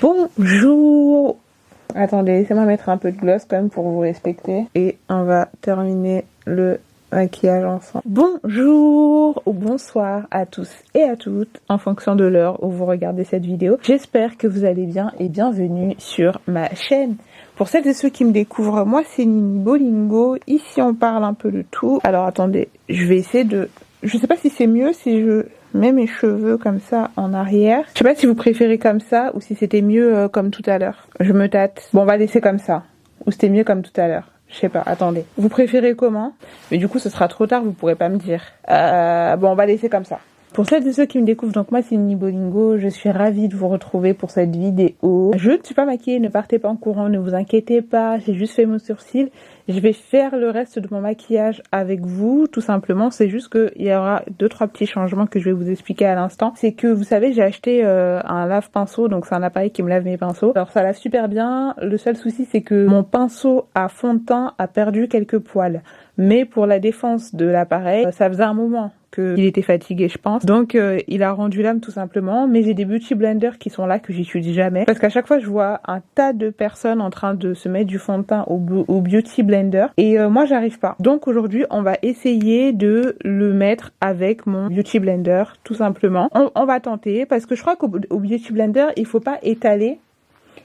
Bonjour. Attendez, laissez-moi mettre un peu de gloss quand même pour vous respecter. Et on va terminer le maquillage ensemble. Bonjour ou bonsoir à tous et à toutes en fonction de l'heure où vous regardez cette vidéo. J'espère que vous allez bien et bienvenue sur ma chaîne. Pour celles et ceux qui me découvrent, moi c'est Nini Bolingo. Ici on parle un peu de tout. Alors attendez, je vais essayer de... Je sais pas si c'est mieux si je mets mes cheveux comme ça en arrière. Je sais pas si vous préférez comme ça ou si c'était mieux comme tout à l'heure. Je me tâte. Bon, on va laisser comme ça. Ou c'était mieux comme tout à l'heure. Je sais pas, attendez. Vous préférez comment? Mais du coup, ce sera trop tard, vous pourrez pas me dire. Bon, on va laisser comme ça. Pour celles et ceux qui me découvrent, donc moi c'est Nini Bolingo, je suis ravie de vous retrouver pour cette vidéo. Je ne suis pas maquillée, ne partez pas en courant, ne vous inquiétez pas, j'ai juste fait mon sourcil. Je vais faire le reste de mon maquillage avec vous, tout simplement. C'est juste qu'il y aura 2-3 petits changements que je vais vous expliquer à l'instant. C'est que, vous savez, j'ai acheté un lave-pinceau, donc c'est un appareil qui me lave mes pinceaux. Alors ça lave super bien, le seul souci c'est que mon pinceau à fond de teint a perdu quelques poils. Mais pour la défense de l'appareil, ça faisait un moment qu'il était fatigué, je pense. Donc il a rendu l'âme tout simplement. Mais j'ai des beauty blenders qui sont là que j'utilise jamais. Parce qu'à chaque fois je vois un tas de personnes en train de se mettre du fond de teint au beauty blender. Et moi j'arrive pas. Donc aujourd'hui on va essayer de le mettre avec mon beauty blender tout simplement. On va tenter parce que je crois qu'au beauty blender il faut pas étaler.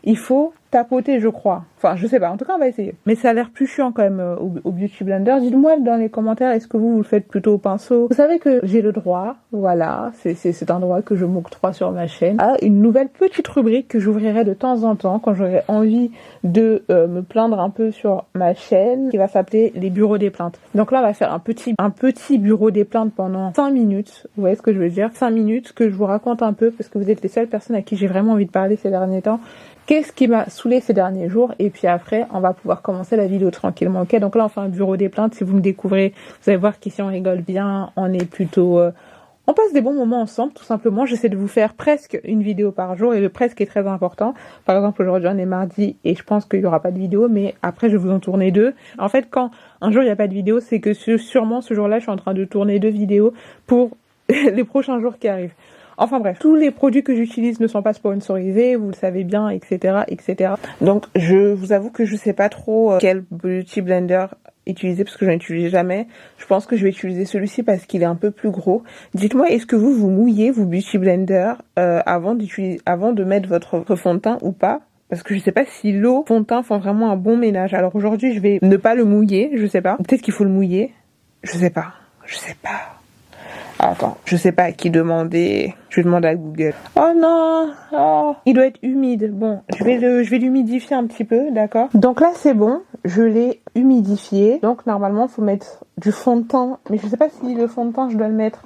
Il faut tapoter, je crois. Enfin, je sais pas. En tout cas, on va essayer. Mais ça a l'air plus chiant quand même au Beauty Blender. Dites-moi dans les commentaires, est-ce que vous le faites plutôt au pinceau? Vous savez que j'ai le droit, voilà, c'est un droit que je m'octroie sur ma chaîne, à une nouvelle petite rubrique que j'ouvrirai de temps en temps quand j'aurai envie de me plaindre un peu sur ma chaîne, qui va s'appeler les bureaux des plaintes. Donc là, on va faire un petit bureau des plaintes pendant 5 minutes. Vous voyez ce que je veux dire? 5 minutes que je vous raconte un peu parce que vous êtes les seules personnes à qui j'ai vraiment envie de parler ces derniers temps. Qu'est-ce qui m'a saoulé ces derniers jours? Et puis après, on va pouvoir commencer la vidéo tranquillement. Ok, donc là, on fait un bureau des plaintes. Si vous me découvrez, vous allez voir qu'ici, on rigole bien. On est plutôt... on passe des bons moments ensemble, tout simplement. J'essaie de vous faire presque une vidéo par jour. Et le presque est très important. Par exemple, aujourd'hui, on est mardi et je pense qu'il n'y aura pas de vidéo. Mais après, je vais vous en tourner 2. En fait, quand un jour, il n'y a pas de vidéo, c'est que sûrement, ce jour-là, je suis en train de tourner 2 vidéos pour les prochains jours qui arrivent. Enfin bref, tous les produits que j'utilise ne sont pas sponsorisés, vous le savez bien, etc., etc. Donc je vous avoue que je sais pas trop quel beauty blender utiliser parce que je n'en utilise jamais. Je pense que je vais utiliser celui-ci parce qu'il est un peu plus gros. Dites-moi, est-ce que vous mouillez vos beauty blender avant de mettre votre fond de teint ou pas? Parce que je sais pas si l'eau fond de teint font vraiment un bon ménage. Alors aujourd'hui, je vais ne pas le mouiller, je sais pas. Peut-être qu'il faut le mouiller. Je sais pas. Attends, je sais pas à qui demander. Je vais demander à Google. Oh non, oh, il doit être humide. Bon, je vais l'humidifier un petit peu, d'accord? Donc là, c'est bon. Je l'ai humidifié. Donc normalement, il faut mettre du fond de teint. Mais je sais pas si le fond de teint, je dois le mettre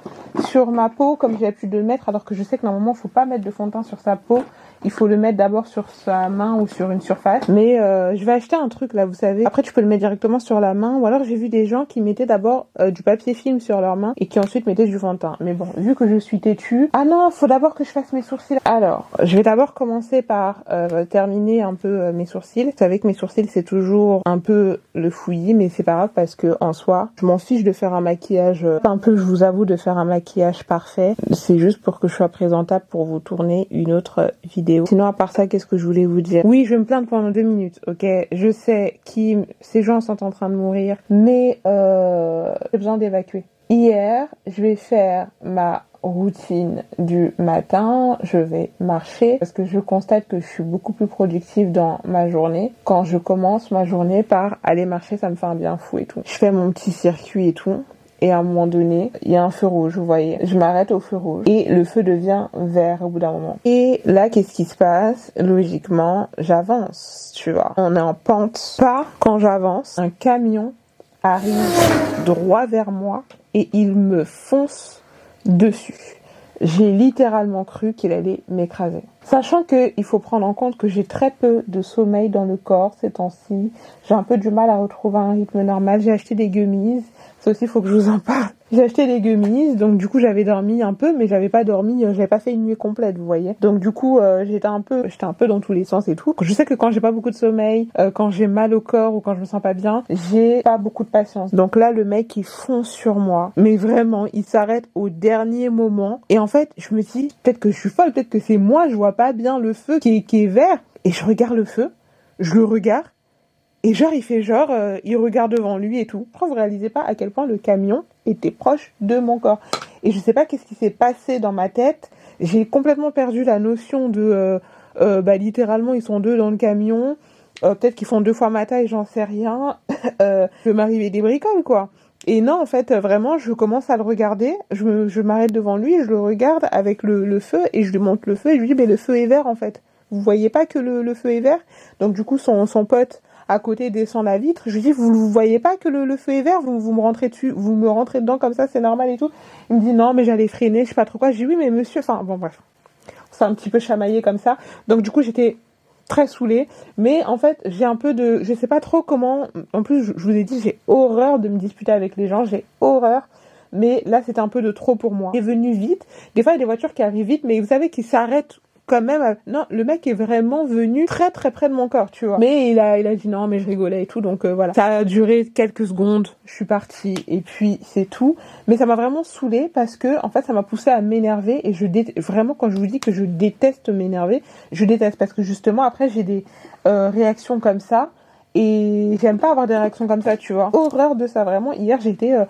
sur ma peau, comme j'ai l'habitude de le mettre, alors que je sais que normalement, il faut pas mettre de fond de teint sur sa peau. Il faut le mettre d'abord sur sa main ou sur une surface. Mais je vais acheter un truc là, vous savez. Après, tu peux le mettre directement sur la main. Ou alors, j'ai vu des gens qui mettaient d'abord du papier film sur leurs mains et qui ensuite mettaient du fond de teint. Mais bon, vu que je suis têtue... Ah non, faut d'abord que je fasse mes sourcils. Alors, je vais d'abord commencer par terminer un peu mes sourcils. Vous savez que mes sourcils, c'est toujours un peu le fouillis, mais c'est pas grave parce que en soi, je m'en fiche de faire un maquillage... un peu, je vous avoue, de faire un maquillage parfait. C'est juste pour que je sois présentable pour vous tourner une autre vidéo. Sinon, à part ça, qu'est-ce que je voulais vous dire? Oui, je vais me plaindre pendant 2 minutes, ok? Je sais ces gens sont en train de mourir, mais j'ai besoin d'évacuer. Hier, je vais faire ma routine du matin, je vais marcher parce que je constate que je suis beaucoup plus productive dans ma journée. Quand je commence ma journée par aller marcher, ça me fait un bien fou et tout. Je fais mon petit circuit et tout. Et à un moment donné, il y a un feu rouge, vous voyez. Je m'arrête au feu rouge et le feu devient vert au bout d'un moment. Et là, qu'est-ce qui se passe? Logiquement, j'avance, tu vois. On est en pente. Pas quand j'avance, un camion arrive droit vers moi et il me fonce dessus. J'ai littéralement cru qu'il allait m'écraser. Sachant qu'il faut prendre en compte que j'ai très peu de sommeil dans le corps ces temps-ci. J'ai un peu du mal à retrouver un rythme normal. J'ai acheté des gummies. Ça aussi, il faut que je vous en parle. J'ai acheté des gummies, donc du coup j'avais dormi un peu, mais j'avais pas fait une nuit complète, vous voyez. Donc du coup j'étais un peu dans tous les sens et tout. Je sais que quand j'ai pas beaucoup de sommeil, quand j'ai mal au corps ou quand je me sens pas bien, j'ai pas beaucoup de patience. Donc là le mec il fonce sur moi, mais vraiment il s'arrête au dernier moment. Et en fait je me dis peut-être que je suis folle, peut-être que c'est moi, je vois pas bien le feu qui est vert. Et je regarde le feu, je le regarde. Et genre, il regarde devant lui et tout. Après, vous réalisez pas à quel point le camion était proche de mon corps. Et je sais pas qu'est-ce qui s'est passé dans ma tête. J'ai complètement perdu la notion de, littéralement, ils sont deux dans le camion. Peut-être qu'ils font 2 fois ma taille, j'en sais rien. Je vais m'arriver des bricoles, quoi. Et non, en fait, vraiment, je commence à le regarder. Je m'arrête devant lui, je le regarde avec le feu et je lui montre le feu et je lui dis, mais le feu est vert, en fait. Vous voyez pas que le feu est vert? Donc, du coup, son pote à côté descend la vitre, je lui dis vous voyez pas que le feu est vert, vous me rentrez dessus, vous me rentrez dedans comme ça, c'est normal et tout. Il me dit non mais j'allais freiner, je sais pas trop quoi. Je dis oui mais monsieur, enfin bon bref, c'est un petit peu chamaillé comme ça. Donc du coup j'étais très saoulée, mais en fait j'ai un peu de, je sais pas trop comment, en plus je vous ai dit j'ai horreur de me disputer avec les gens, j'ai horreur. Mais là c'était un peu de trop pour moi. Il est venu vite, des fois il y a des voitures qui arrivent vite, mais vous savez qu'ils s'arrêtent quand même. Non, le mec est vraiment venu très très près de mon corps, tu vois. Mais il a dit non, mais je rigolais et tout, donc voilà. Ça a duré quelques secondes, je suis partie et puis c'est tout. Mais ça m'a vraiment saoulée parce que en fait ça m'a poussée à m'énerver et vraiment quand je vous dis que je déteste m'énerver, je déteste parce que justement après j'ai des réactions comme ça. Et j'aime pas avoir des réactions comme ça, tu vois. Horreur de ça, vraiment. Hier,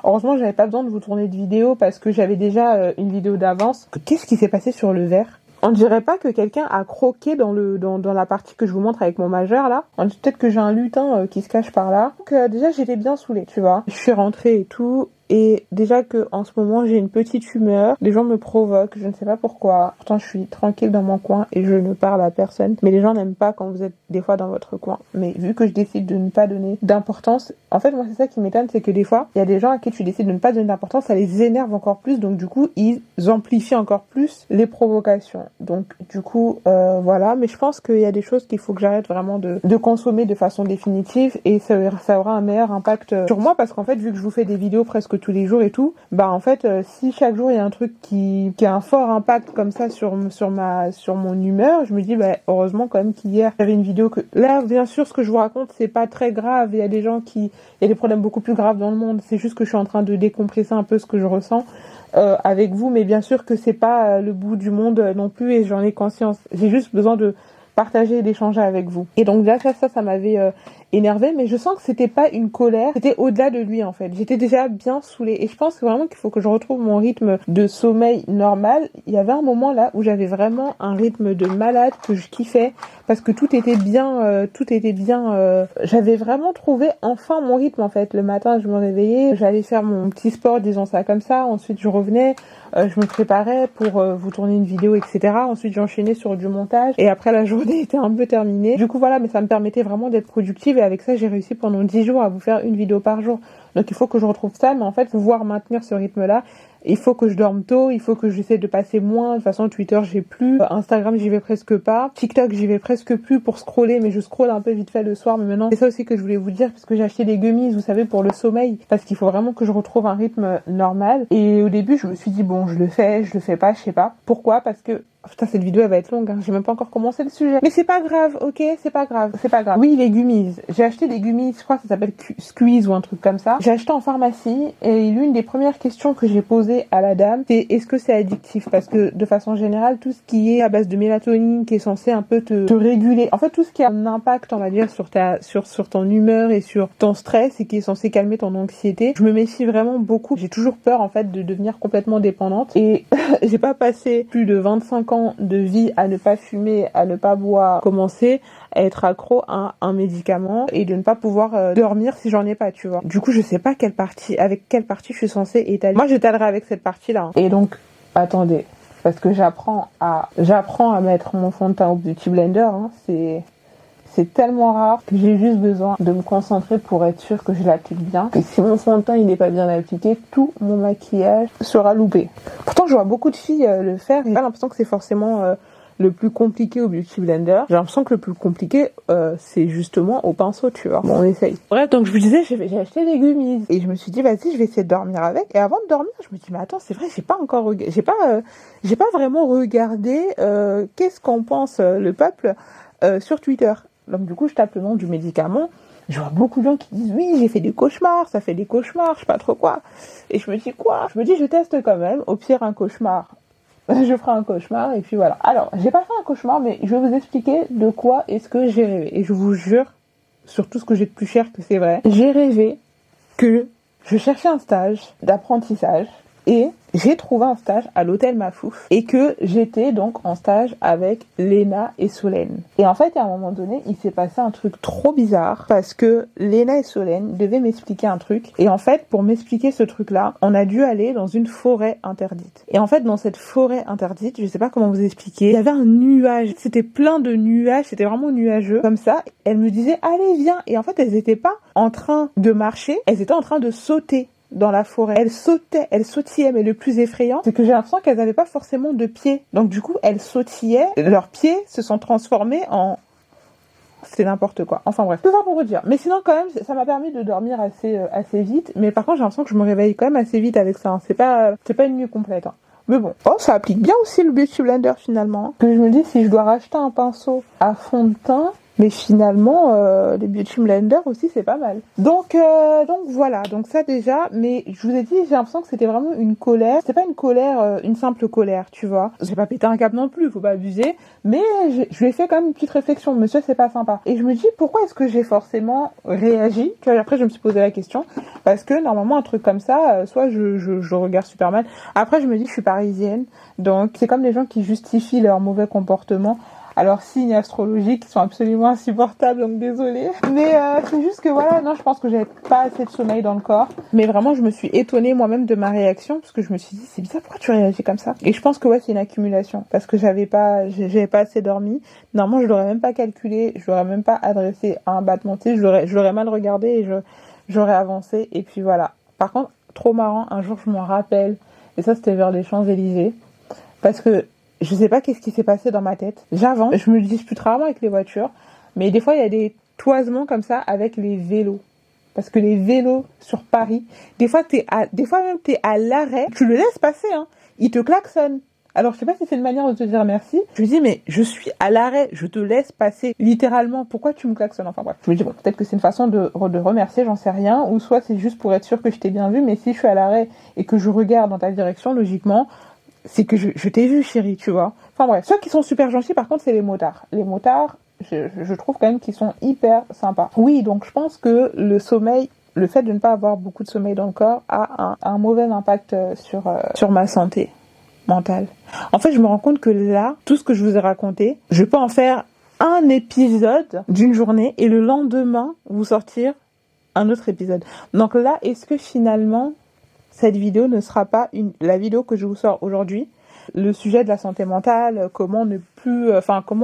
heureusement, j'avais pas besoin de vous tourner de vidéo parce que j'avais déjà une vidéo d'avance. Qu'est-ce qui s'est passé sur le verre? On dirait pas que quelqu'un a croqué dans la partie que je vous montre avec mon majeur, là. On dit peut-être que j'ai un lutin qui se cache par là. Donc déjà, j'étais bien saoulée, tu vois. Je suis rentrée et tout. Et déjà que en ce moment j'ai une petite humeur, les gens me provoquent, je ne sais pas pourquoi. Pourtant je suis tranquille dans mon coin et je ne parle à personne. Mais les gens n'aiment pas quand vous êtes des fois dans votre coin. Mais vu que je décide de ne pas donner d'importance, en fait moi c'est ça qui m'étonne, c'est que des fois il y a des gens à qui tu décides de ne pas donner d'importance, ça les énerve encore plus, donc du coup ils amplifient encore plus les provocations. Donc du coup voilà, mais je pense qu'il y a des choses qu'il faut que j'arrête vraiment de consommer de façon définitive et ça aura un meilleur impact sur moi parce qu'en fait vu que je vous fais des vidéos presque tous les jours et tout, bah en fait si chaque jour il y a un truc qui a un fort impact comme ça sur mon humeur, je me dis bah heureusement quand même qu'hier j'avais une vidéo que là bien sûr ce que je vous raconte c'est pas très grave, il y a des gens il y a des problèmes beaucoup plus graves dans le monde, c'est juste que je suis en train de décompresser un peu ce que je ressens avec vous, mais bien sûr que c'est pas le bout du monde non plus et j'en ai conscience, j'ai juste besoin de partager et d'échanger avec vous. Et donc là ça m'avait énervée, mais je sens que c'était pas une colère, c'était au-delà de lui en fait. J'étais déjà bien saoulée et je pense vraiment qu'il faut que je retrouve mon rythme de sommeil normal. Il y avait un moment là où j'avais vraiment un rythme de malade que je kiffais parce que tout était bien, j'avais vraiment trouvé enfin mon rythme en fait. Le matin je me réveillais, j'allais faire mon petit sport, disons ça comme ça, ensuite je revenais, je me préparais pour vous tourner une vidéo, etc. Ensuite j'enchaînais sur du montage et après la journée était un peu terminée. Du coup voilà, mais ça me permettait vraiment d'être productive et avec ça j'ai réussi pendant 10 jours à vous faire une vidéo par jour. Donc il faut que je retrouve ça, mais en fait pouvoir maintenir ce rythme-là, il faut que je dorme tôt, il faut que j'essaie de passer moins. De toute façon Twitter j'ai plus, Instagram j'y vais presque pas, TikTok j'y vais presque plus pour scroller, mais je scrolle un peu vite fait le soir. Mais maintenant c'est ça aussi que je voulais vous dire, parce que j'ai acheté des gummies, vous savez, pour le sommeil, parce qu'il faut vraiment que je retrouve un rythme normal. Et au début je me suis dit bon je le fais pas, je sais pas. Pourquoi? Parce que putain, cette vidéo elle va être longue, hein. J'ai même pas encore commencé le sujet. Mais c'est pas grave, ok, c'est pas grave. Oui, les gummies. J'ai acheté des gummies, je crois que ça s'appelle Squeeze ou un truc comme ça. J'ai acheté en pharmacie et l'une des premières questions que j'ai posées à la dame, c'est est-ce que c'est addictif? Parce que de façon générale, tout ce qui est à base de mélatonine, qui est censé un peu te réguler, en fait tout ce qui a un impact, on va dire, sur ton humeur et sur ton stress et qui est censé calmer ton anxiété, je me méfie vraiment beaucoup. J'ai toujours peur en fait de devenir complètement dépendante et j'ai pas passé plus de 25 ans de vie à ne pas fumer, à ne pas boire, commencer à être accro à un médicament et de ne pas pouvoir dormir si j'en ai pas, tu vois. Du coup, je sais pas avec quelle partie je suis censée étaler. Moi, j'étalerai avec cette partie-là. Hein. Et donc, attendez, parce que j'apprends à mettre mon fond de teint au Beauty Blender, hein, c'est tellement rare que j'ai juste besoin de me concentrer pour être sûre que je l'applique bien. Et si mon fond de teint il n'est pas bien appliqué, tout mon maquillage sera loupé. Pourtant, je vois beaucoup de filles le faire et j'ai pas l'impression que c'est forcément le plus compliqué au Beauty Blender. J'ai l'impression que le plus compliqué, c'est justement au pinceau, tu vois. Bon, on essaye. Bref, donc je vous disais, j'ai acheté des gummies et je me suis dit, vas-y, je vais essayer de dormir avec. Et avant de dormir, je me dis, mais attends, c'est vrai, j'ai pas vraiment regardé qu'est-ce qu'en pense le peuple sur Twitter. Donc du coup, je tape le nom du médicament. Je vois beaucoup de gens qui disent oui, j'ai fait des cauchemars, ça fait des cauchemars, je sais pas trop quoi. Et je me dis quoi? Je me dis je teste quand même, au pire un cauchemar. Je ferai un cauchemar et puis voilà. Alors, j'ai pas fait un cauchemar, mais je vais vous expliquer de quoi est-ce que j'ai rêvé. Et je vous jure, sur tout ce que j'ai de plus cher, que c'est vrai. J'ai rêvé que je cherchais un stage d'apprentissage et j'ai trouvé un stage à l'hôtel Mafouf et que j'étais donc en stage avec Léna et Solène. Et en fait, à un moment donné, il s'est passé un truc trop bizarre parce que Léna et Solène devaient m'expliquer un truc. Et en fait, pour m'expliquer ce truc-là, on a dû aller dans une forêt interdite. Et en fait, dans cette forêt interdite, je sais pas comment vous expliquer, il y avait un nuage. C'était plein de nuages, c'était vraiment nuageux. Comme ça, elles me disaient, allez, viens. Et en fait, elles étaient pas en train de marcher, elles étaient en train de sauter dans la forêt. Elles sautillaient, mais le plus effrayant, c'est que j'ai l'impression qu'elles n'avaient pas forcément de pieds. Donc du coup, elles sautillaient, leurs pieds se sont transformés en... C'était n'importe quoi. Enfin bref, tout ça pour vous dire. Mais sinon quand même, ça m'a permis de dormir assez vite. Mais par contre, j'ai l'impression que je me réveille quand même assez vite avec ça. Hein. C'est pas une nuit complète. Hein. Mais bon, ça applique bien aussi le Beauty Blender finalement. Que je me dis, si je dois racheter un pinceau à fond de teint, mais finalement, les Beauty Blender aussi, c'est pas mal. Donc voilà, donc ça déjà, mais je vous ai dit, j'ai l'impression que c'était vraiment une colère. C'est pas une colère, une simple colère, tu vois. J'ai pas pété un câble non plus, faut pas abuser, mais je lui ai fait quand même une petite réflexion. Monsieur, c'est pas sympa. Et je me dis, pourquoi est-ce que j'ai forcément réagi? Tu vois, après, je me suis posé la question, parce que normalement, un truc comme ça, soit je regarde super mal. Après, je me dis, je suis parisienne, donc c'est comme les gens qui justifient leur mauvais comportement. Alors, signes astrologiques qui sont absolument insupportables, donc désolée. Mais c'est juste que voilà, non, je pense que j'avais pas assez de sommeil dans le corps. Mais vraiment, je me suis étonnée moi-même de ma réaction, parce que je me suis dit, c'est bizarre, pourquoi tu réagis comme ça? Et je pense que ouais, c'est une accumulation, parce que j'avais pas assez dormi. Normalement, je l'aurais même pas calculé, je l'aurais même pas adressé à un battement de cils, je l'aurais mal regardé et j'aurais avancé. Et puis voilà. Par contre, trop marrant, un jour, je m'en rappelle, et ça, c'était vers les Champs-Élysées, parce que je sais pas qu'est-ce qui s'est passé dans ma tête. J'avance, je me dispute rarement avec les voitures, mais des fois il y a des toisements comme ça avec les vélos. Parce que les vélos sur Paris, des fois même t'es à l'arrêt, tu le laisses passer, hein. Ils te klaxonnent. Alors je sais pas si c'est une manière de te dire merci. Je lui dis mais je suis à l'arrêt, je te laisse passer littéralement. Pourquoi tu me klaxonnes? Enfin bref. Je me dis bon, peut-être que c'est une façon de remercier, j'en sais rien, ou soit c'est juste pour être sûr que je t'ai bien vu. Mais si je suis à l'arrêt et que je regarde dans ta direction, logiquement, c'est que je t'ai vu, chérie, tu vois. Enfin bref, ceux qui sont super gentils, par contre, c'est les motards. Les motards, je trouve quand même qu'ils sont hyper sympas. Oui, donc je pense que le sommeil, le fait de ne pas avoir beaucoup de sommeil dans le corps a un mauvais impact sur ma santé mentale. En fait, je me rends compte que là, tout ce que je vous ai raconté, je peux en faire un épisode d'une journée et le lendemain, vous sortir un autre épisode. Donc là, est-ce que finalement... cette vidéo ne sera pas la vidéo que je vous sors aujourd'hui. Le sujet de la santé mentale, comment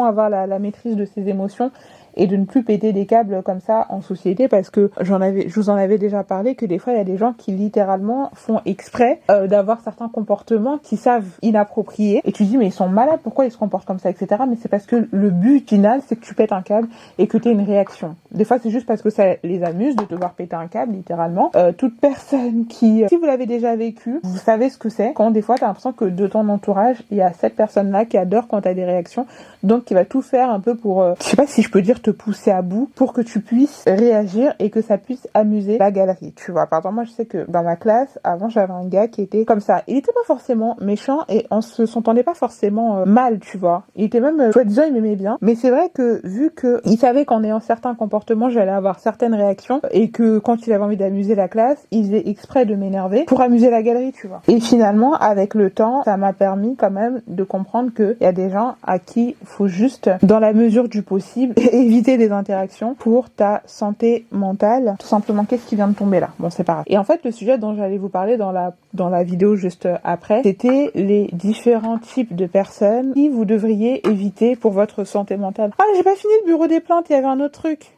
avoir la maîtrise de ses émotions et de ne plus péter des câbles comme ça en société, parce que je vous en avais déjà parlé, que des fois il y a des gens qui littéralement font exprès d'avoir certains comportements qui savent inappropriés, et tu dis mais ils sont malades, pourquoi ils se comportent comme ça, etc. Mais c'est parce que le but final c'est que tu pètes un câble et que tu aies une réaction. Des fois c'est juste parce que ça les amuse de te voir péter un câble littéralement. Toute personne si vous l'avez déjà vécu, vous savez ce que c'est, quand des fois t'as l'impression que de ton entourage il y a cette personne là qui adore quand t'as des réactions, donc qui va tout faire un peu pour je sais pas si je peux dire te pousser à bout pour que tu puisses réagir et que ça puisse amuser la galerie, tu vois. Par exemple, moi je sais que dans ma classe avant j'avais un gars qui était comme ça, il était pas forcément méchant et on s'entendait pas forcément mal, tu vois. Il était même soi-disant il m'aimait bien, mais c'est vrai que vu que il savait qu'en ayant certains comportements j'allais avoir certaines réactions et que quand il avait envie d'amuser la classe il faisait exprès de m'énerver pour amuser la galerie, tu vois. Et finalement avec le temps ça m'a permis quand même de comprendre que il y a des gens à qui faut juste dans la mesure du possible éviter des interactions pour ta santé mentale. Tout simplement, qu'est-ce qui vient de tomber là? Bon, c'est pas grave. Et en fait, le sujet dont j'allais vous parler dans la vidéo juste après, c'était les différents types de personnes qui vous devriez éviter pour votre santé mentale. Ah, j'ai pas fini le bureau des plaintes, il y avait un autre truc.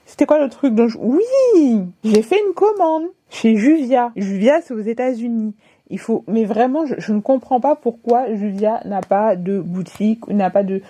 C'était quoi le truc dont Oui, j'ai fait une commande chez Juvia. Juvia, c'est aux États-Unis. Il faut, mais vraiment, je ne comprends pas pourquoi Juvia n'a pas de boutique, n'a pas de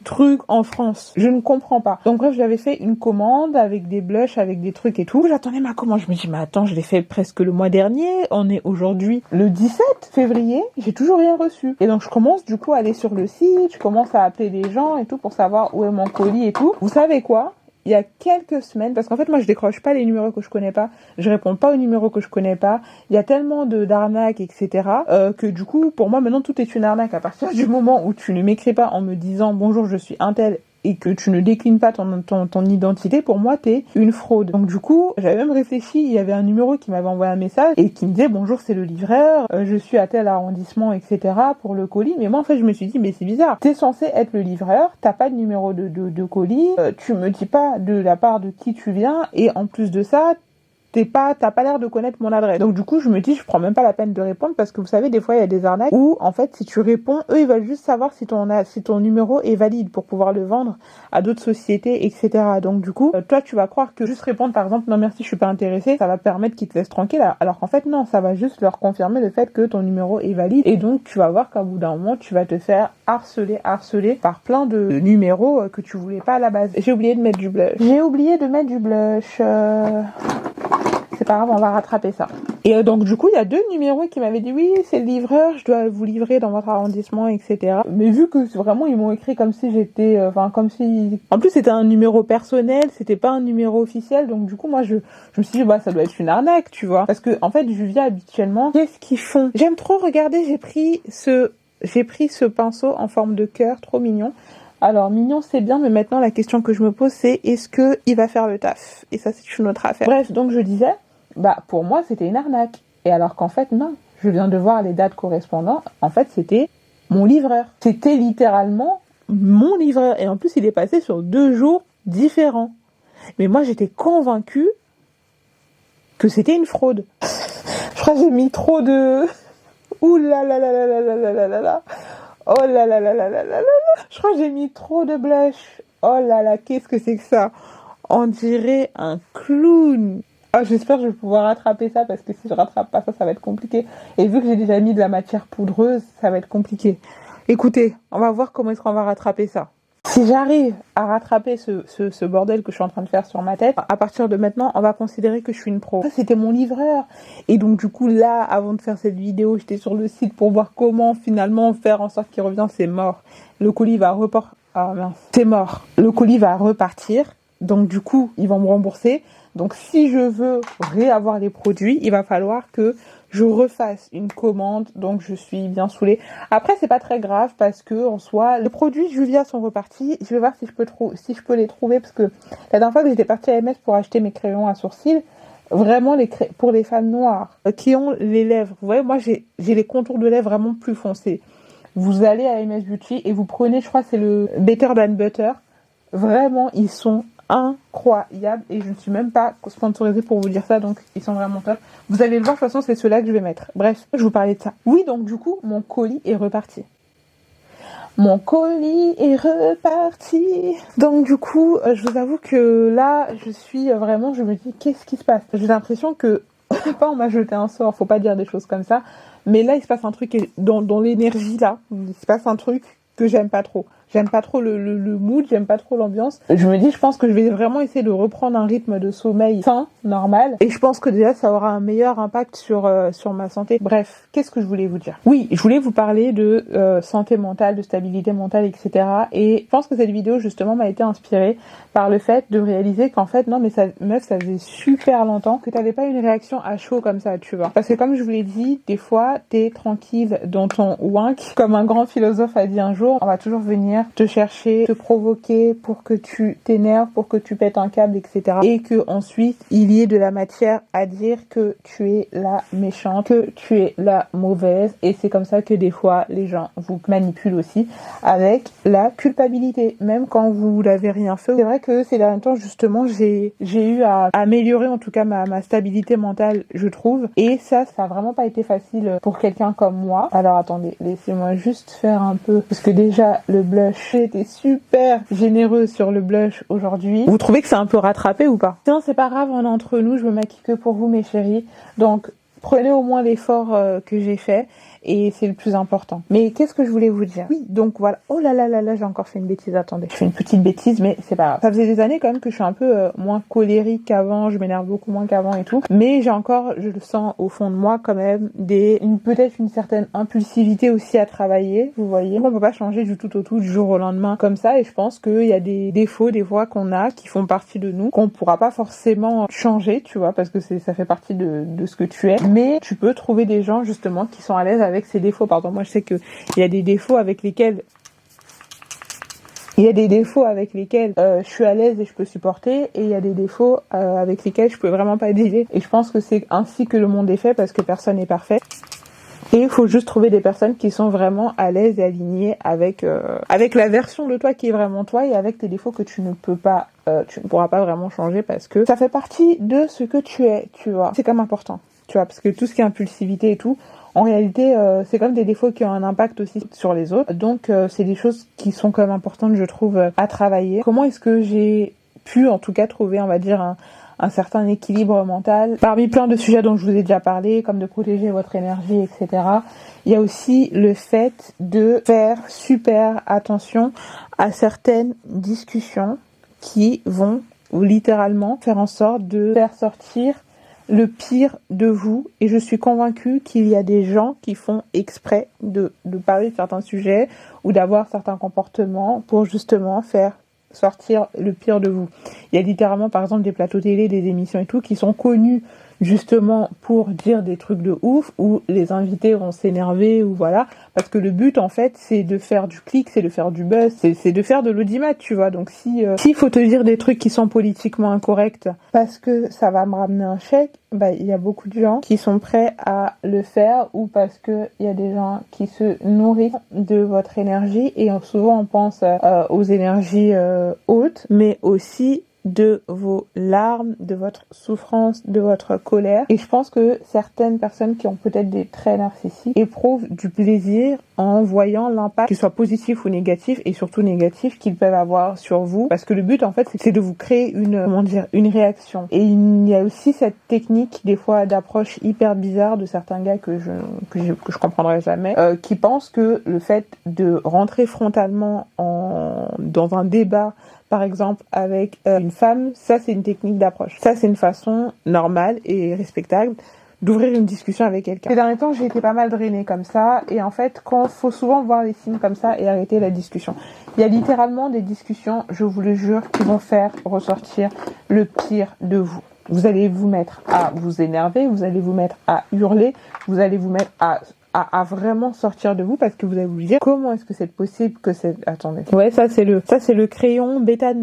trucs en France. Je ne comprends pas. Donc bref, j'avais fait une commande avec des blushs, avec des trucs et tout. J'attendais ma commande. Je me dis, mais attends, je l'ai fait presque le mois dernier. On est aujourd'hui le 17 février. J'ai toujours rien reçu. Et donc je commence du coup à aller sur le site. Je commence à appeler les gens et tout pour savoir où est mon colis et tout. Vous savez quoi? Il y a quelques semaines, parce qu'en fait moi je décroche pas les numéros que je connais pas, je réponds pas aux numéros que je connais pas, il y a tellement d'arnaques, etc. Que du coup pour moi maintenant tout est une arnaque. À partir du moment où tu ne m'écris pas en me disant bonjour je suis un tel et que tu ne déclines pas ton identité, pour moi t'es une fraude. Donc du coup j'avais même réfléchi, il y avait un numéro qui m'avait envoyé un message et qui me disait bonjour c'est le livreur, je suis à tel arrondissement, etc. pour le colis. Mais moi en fait je me suis dit mais c'est bizarre, t'es censé être le livreur, t'as pas de numéro de colis, tu me dis pas de la part de qui tu viens et en plus de ça t'as pas l'air de connaître mon adresse. Donc du coup, je me dis, je prends même pas la peine de répondre parce que vous savez, des fois, il y a des arnaques où, en fait, si tu réponds, eux, ils veulent juste savoir si ton numéro est valide pour pouvoir le vendre à d'autres sociétés, etc. Donc du coup, toi, tu vas croire que juste répondre, par exemple, non merci, je suis pas intéressé, ça va permettre qu'ils te laissent tranquille, alors qu'en fait, non, ça va juste leur confirmer le fait que ton numéro est valide. Et donc, tu vas voir qu'à bout d'un moment, tu vas te faire harceler par plein de numéros que tu voulais pas à la base. J'ai oublié de mettre du blush. C'est pas grave, on va rattraper ça. Et donc du coup, il y a 2 numéros qui m'avaient dit oui, c'est le livreur, je dois vous livrer dans votre arrondissement, etc. Mais vu que vraiment ils m'ont écrit comme si j'étais, comme si, en plus c'était un numéro personnel, c'était pas un numéro officiel, donc du coup moi je me suis dit bah ça doit être une arnaque, tu vois, parce que en fait Juvia habituellement, qu'est-ce qu'ils font? J'aime trop regarder, j'ai pris ce pinceau en forme de cœur, trop mignon. Alors mignon c'est bien, mais maintenant la question que je me pose c'est est-ce que il va faire le taf? Et ça c'est une autre affaire. Bref, donc je disais, bah pour moi c'était une arnaque. Et alors qu'en fait non, je viens de voir les dates correspondantes, en fait c'était mon livreur. C'était littéralement mon livreur. Et en plus il est passé sur 2 jours différents. Mais moi j'étais convaincue que c'était une fraude. Je crois que j'ai mis trop de... Ouh là là là là là là là là là là. Oh là là là là là là là. Je crois que j'ai mis trop de blush. Oh là là, qu'est-ce que c'est que ça? On dirait un clown. Oh, j'espère que je vais pouvoir rattraper ça parce que si je rattrape pas ça, ça va être compliqué. Et vu que j'ai déjà mis de la matière poudreuse, ça va être compliqué. Écoutez, on va voir comment est-ce qu'on va rattraper ça. Si j'arrive à rattraper ce bordel que je suis en train de faire sur ma tête, à partir de maintenant, on va considérer que je suis une pro. Ça, c'était mon livreur. Et donc, du coup, là, avant de faire cette vidéo, j'étais sur le site pour voir comment finalement faire en sorte qu'il revienne. C'est mort. Le colis va repartir. Ah mince. C'est mort. Le colis va repartir. Donc, du coup, ils vont me rembourser. Donc, si je veux réavoir les produits, il va falloir que je refasse une commande, donc je suis bien saoulée. Après, c'est pas très grave parce que en soi, les produits Juvia sont repartis. Je vais voir si je peux les trouver parce que la dernière fois que j'étais partie à MS pour acheter mes crayons à sourcils, vraiment pour les femmes noires qui ont les lèvres. Vous voyez, moi j'ai les contours de lèvres vraiment plus foncés. Vous allez à MS Beauty et vous prenez, je crois c'est le Better Than Butter. Vraiment, ils sont incroyable et je ne suis même pas sponsorisée pour vous dire ça, donc ils sont vraiment top. Vous allez le voir, de toute façon c'est ceux-là que je vais mettre. Bref, je vous parlais de ça. Oui, donc du coup mon colis est reparti. Mon colis est reparti. Donc du coup je vous avoue que là je suis vraiment, je me dis qu'est-ce qui se passe? J'ai l'impression que pas on m'a jeté un sort, faut pas dire des choses comme ça, mais là il se passe un truc dans l'énergie là, il se passe un truc que j'aime pas trop. J'aime pas trop le mood, j'aime pas trop l'ambiance. Je me dis, je pense que je vais vraiment essayer de reprendre un rythme de sommeil sain, normal. Et je pense que déjà, ça aura un meilleur impact sur ma santé. Bref, qu'est-ce que je voulais vous dire? Oui, je voulais vous parler de santé mentale, de stabilité mentale, etc. Et je pense que cette vidéo, justement, m'a été inspirée par le fait de réaliser qu'en fait, non, mais ça faisait super longtemps que t'avais pas une réaction à chaud comme ça, tu vois. Parce que comme je vous l'ai dit, des fois, t'es tranquille dans ton wank. Comme un grand philosophe a dit un jour, on va toujours venir te chercher, te provoquer pour que tu t'énerves, pour que tu pètes un câble, etc. Et que ensuite il y ait de la matière à dire que tu es la méchante, que tu es la mauvaise. Et c'est comme ça que des fois les gens vous manipulent aussi avec la culpabilité, même quand vous n'avez rien fait. C'est vrai que ces derniers temps justement j'ai eu à améliorer en tout cas ma stabilité mentale, je trouve. Et ça a vraiment pas été facile pour quelqu'un comme moi. Alors attendez, laissez-moi juste faire un peu, parce que déjà le blush, j'ai été super généreuse sur le blush aujourd'hui. Vous trouvez que c'est un peu rattrapé ou pas? Non, c'est pas grave, on est entre nous, je me maquille que pour vous mes chéris. Donc prenez au moins l'effort que j'ai fait et c'est le plus important. Mais qu'est-ce que je voulais vous dire? Oui, donc voilà. Oh là là là là, j'ai encore fait une bêtise. Attendez, je fais une petite bêtise, mais c'est pas grave. Ça faisait des années quand même que je suis un peu moins colérique qu'avant, je m'énerve beaucoup moins qu'avant et tout. Mais j'ai encore, je le sens au fond de moi quand même, peut-être une certaine impulsivité aussi à travailler, vous voyez. On peut pas changer du tout au tout, du jour au lendemain comme ça, et je pense qu'il y a des défauts, des voies qu'on a, qui font partie de nous, qu'on pourra pas forcément changer, tu vois, parce que ça fait partie de ce que tu es. Mais tu peux trouver des gens justement qui sont à l'aise avec ces défauts. Pardon, moi je sais que il y a des défauts avec lesquels je suis à l'aise et je peux supporter, et il y a des défauts avec lesquels je peux vraiment pas dealer. Et je pense que c'est ainsi que le monde est fait, parce que personne n'est parfait. Et il faut juste trouver des personnes qui sont vraiment à l'aise et alignées avec la version de toi qui est vraiment toi, et avec tes défauts que tu ne pourras pas vraiment changer, parce que ça fait partie de ce que tu es, tu vois. C'est quand même important, tu vois, parce que tout ce qui est impulsivité et tout, en réalité, c'est comme des défauts qui ont un impact aussi sur les autres. Donc, c'est des choses qui sont quand même importantes, je trouve, à travailler. Comment est-ce que j'ai pu, en tout cas, trouver, on va dire, un certain équilibre mental parmi plein de sujets dont je vous ai déjà parlé, comme de protéger votre énergie, etc. Il y a aussi le fait de faire super attention à certaines discussions qui vont littéralement faire en sorte de faire sortir le pire de vous, et je suis convaincue qu'il y a des gens qui font exprès de parler de certains sujets ou d'avoir certains comportements pour justement faire sortir le pire de vous. Il y a littéralement par exemple des plateaux télé, des émissions et tout qui sont connus justement pour dire des trucs de ouf, où les invités vont s'énerver, ou voilà, parce que le but en fait c'est de faire du clic, c'est de faire du buzz, c'est de faire de l'audimat, tu vois. Donc s'il faut te dire des trucs qui sont politiquement incorrects parce que ça va me ramener un chèque, bah il y a beaucoup de gens qui sont prêts à le faire, ou parce que il y a des gens qui se nourrissent de votre énergie, et souvent on pense aux énergies hautes, mais aussi de vos larmes, de votre souffrance, de votre colère. Et je pense que certaines personnes qui ont peut-être des traits narcissiques éprouvent du plaisir en voyant l'impact, qu'il soit positif ou négatif, et surtout négatif, qu'ils peuvent avoir sur vous. Parce que le but, en fait, c'est de vous créer une réaction. Et il y a aussi cette technique, des fois, d'approche hyper bizarre de certains gars que je comprendrai jamais, qui pensent que le fait de rentrer frontalement dans un débat, par exemple avec une femme, ça c'est une technique d'approche. Ça c'est une façon normale et respectable d'ouvrir une discussion avec quelqu'un. Ces derniers temps, j'ai été pas mal drainée comme ça, et en fait, faut souvent voir les signes comme ça et arrêter la discussion. Il y a littéralement des discussions, je vous le jure, qui vont faire ressortir le pire de vous. Vous allez vous mettre à vous énerver, vous allez vous mettre à hurler, vous allez vous mettre à vraiment sortir de vous, parce que vous allez vous dire comment est-ce que c'est possible que c'est... Attendez. Ouais, ça c'est le crayon Better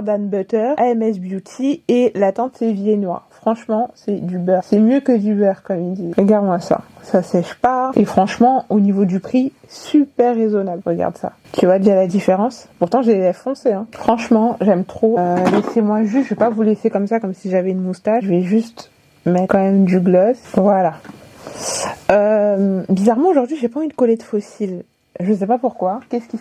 Than Butter, AMS Beauty, et la teinte c'est viennois. Franchement, c'est du beurre. C'est mieux que du beurre, comme ils disent. Regarde-moi ça. Ça sèche pas. Et franchement, au niveau du prix, super raisonnable. Regarde ça. Tu vois déjà la différence? Pourtant, j'ai les lèvres foncées, hein. Franchement, j'aime trop. Laissez-moi juste, je vais pas vous laisser comme ça, comme si j'avais une moustache. Je vais juste mettre quand même du gloss. Voilà. Bizarrement aujourd'hui j'ai pas envie de coller de fossiles. Je sais pas pourquoi. Qu'est-ce qui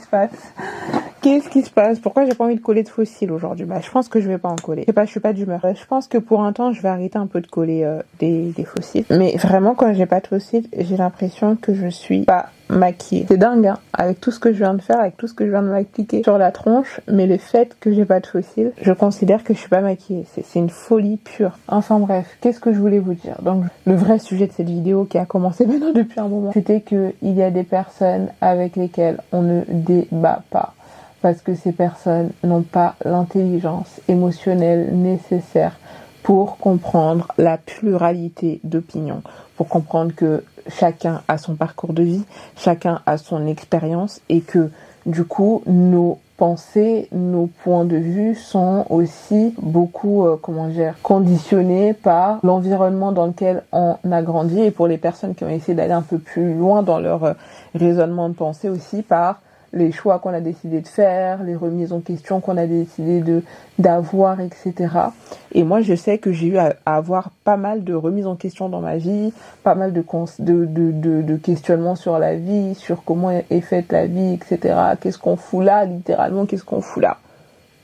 se passe? Pourquoi j'ai pas envie de coller de fossiles aujourd'hui? Bah je pense que je vais pas en coller. Je sais pas, je suis pas d'humeur. Je pense que pour un temps je vais arrêter un peu de coller des fossiles. Mais vraiment quand j'ai pas de fossiles, j'ai l'impression que je suis pas maquillée. C'est dingue hein, avec tout ce que je viens de faire, avec tout ce que je viens de m'appliquer sur la tronche, mais le fait que j'ai pas de fossiles, je considère que je suis pas maquillée. C'est une folie pure. Enfin bref, qu'est-ce que je voulais vous dire? Donc le vrai sujet de cette vidéo qui a commencé maintenant depuis un moment, c'était que il y a des personnes avec lesquelles on ne débat pas, parce que ces personnes n'ont pas l'intelligence émotionnelle nécessaire pour comprendre la pluralité d'opinions, pour comprendre que chacun a son parcours de vie, chacun a son expérience, et que du coup nos pensées, nos points de vue sont aussi beaucoup conditionnés par l'environnement dans lequel on a grandi, et pour les personnes qui ont essayé d'aller un peu plus loin dans leur raisonnement de pensée aussi par les choix qu'on a décidé de faire, les remises en question qu'on a décidé d'avoir, etc. Et moi, je sais que j'ai eu à avoir pas mal de remises en question dans ma vie, pas mal de questionnements sur la vie, sur comment est faite la vie, etc. Qu'est-ce qu'on fout là, littéralement, qu'est-ce qu'on fout là?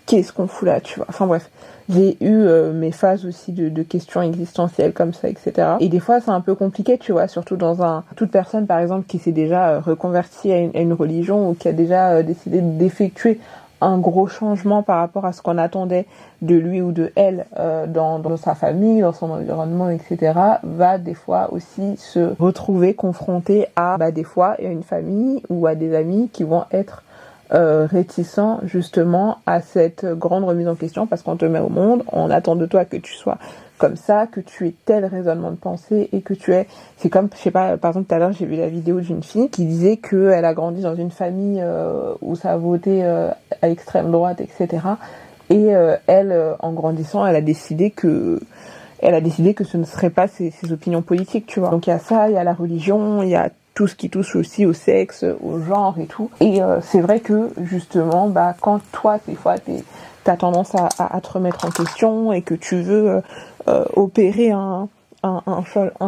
qu'est-ce qu'on fout là, tu vois. Enfin bref, j'ai eu mes phases aussi de questions existentielles comme ça, etc. Et des fois, c'est un peu compliqué, tu vois, surtout toute personne, par exemple, qui s'est déjà reconvertie à une religion ou qui a déjà décidé d'effectuer un gros changement par rapport à ce qu'on attendait de lui ou de elle dans sa famille, dans son environnement, etc., va des fois aussi se retrouver confronté à des fois une famille ou à des amis qui vont être réticents justement à cette grande remise en question parce qu'on te met au monde, on attend de toi que tu sois comme ça, que tu aies tel raisonnement de pensée et que c'est comme, je sais pas, par exemple tout à l'heure j'ai vu la vidéo d'une fille qui disait qu'elle a grandi dans une famille où ça a voté à l'extrême droite, etc. Et elle, en grandissant, elle a décidé que ce ne serait pas ses opinions politiques, tu vois. Donc il y a ça, il y a la religion, il y a tout ce qui touche aussi au sexe, au genre et tout. Et c'est vrai que justement, quand toi, des fois, t'as tendance à te remettre en question et que tu veux opérer un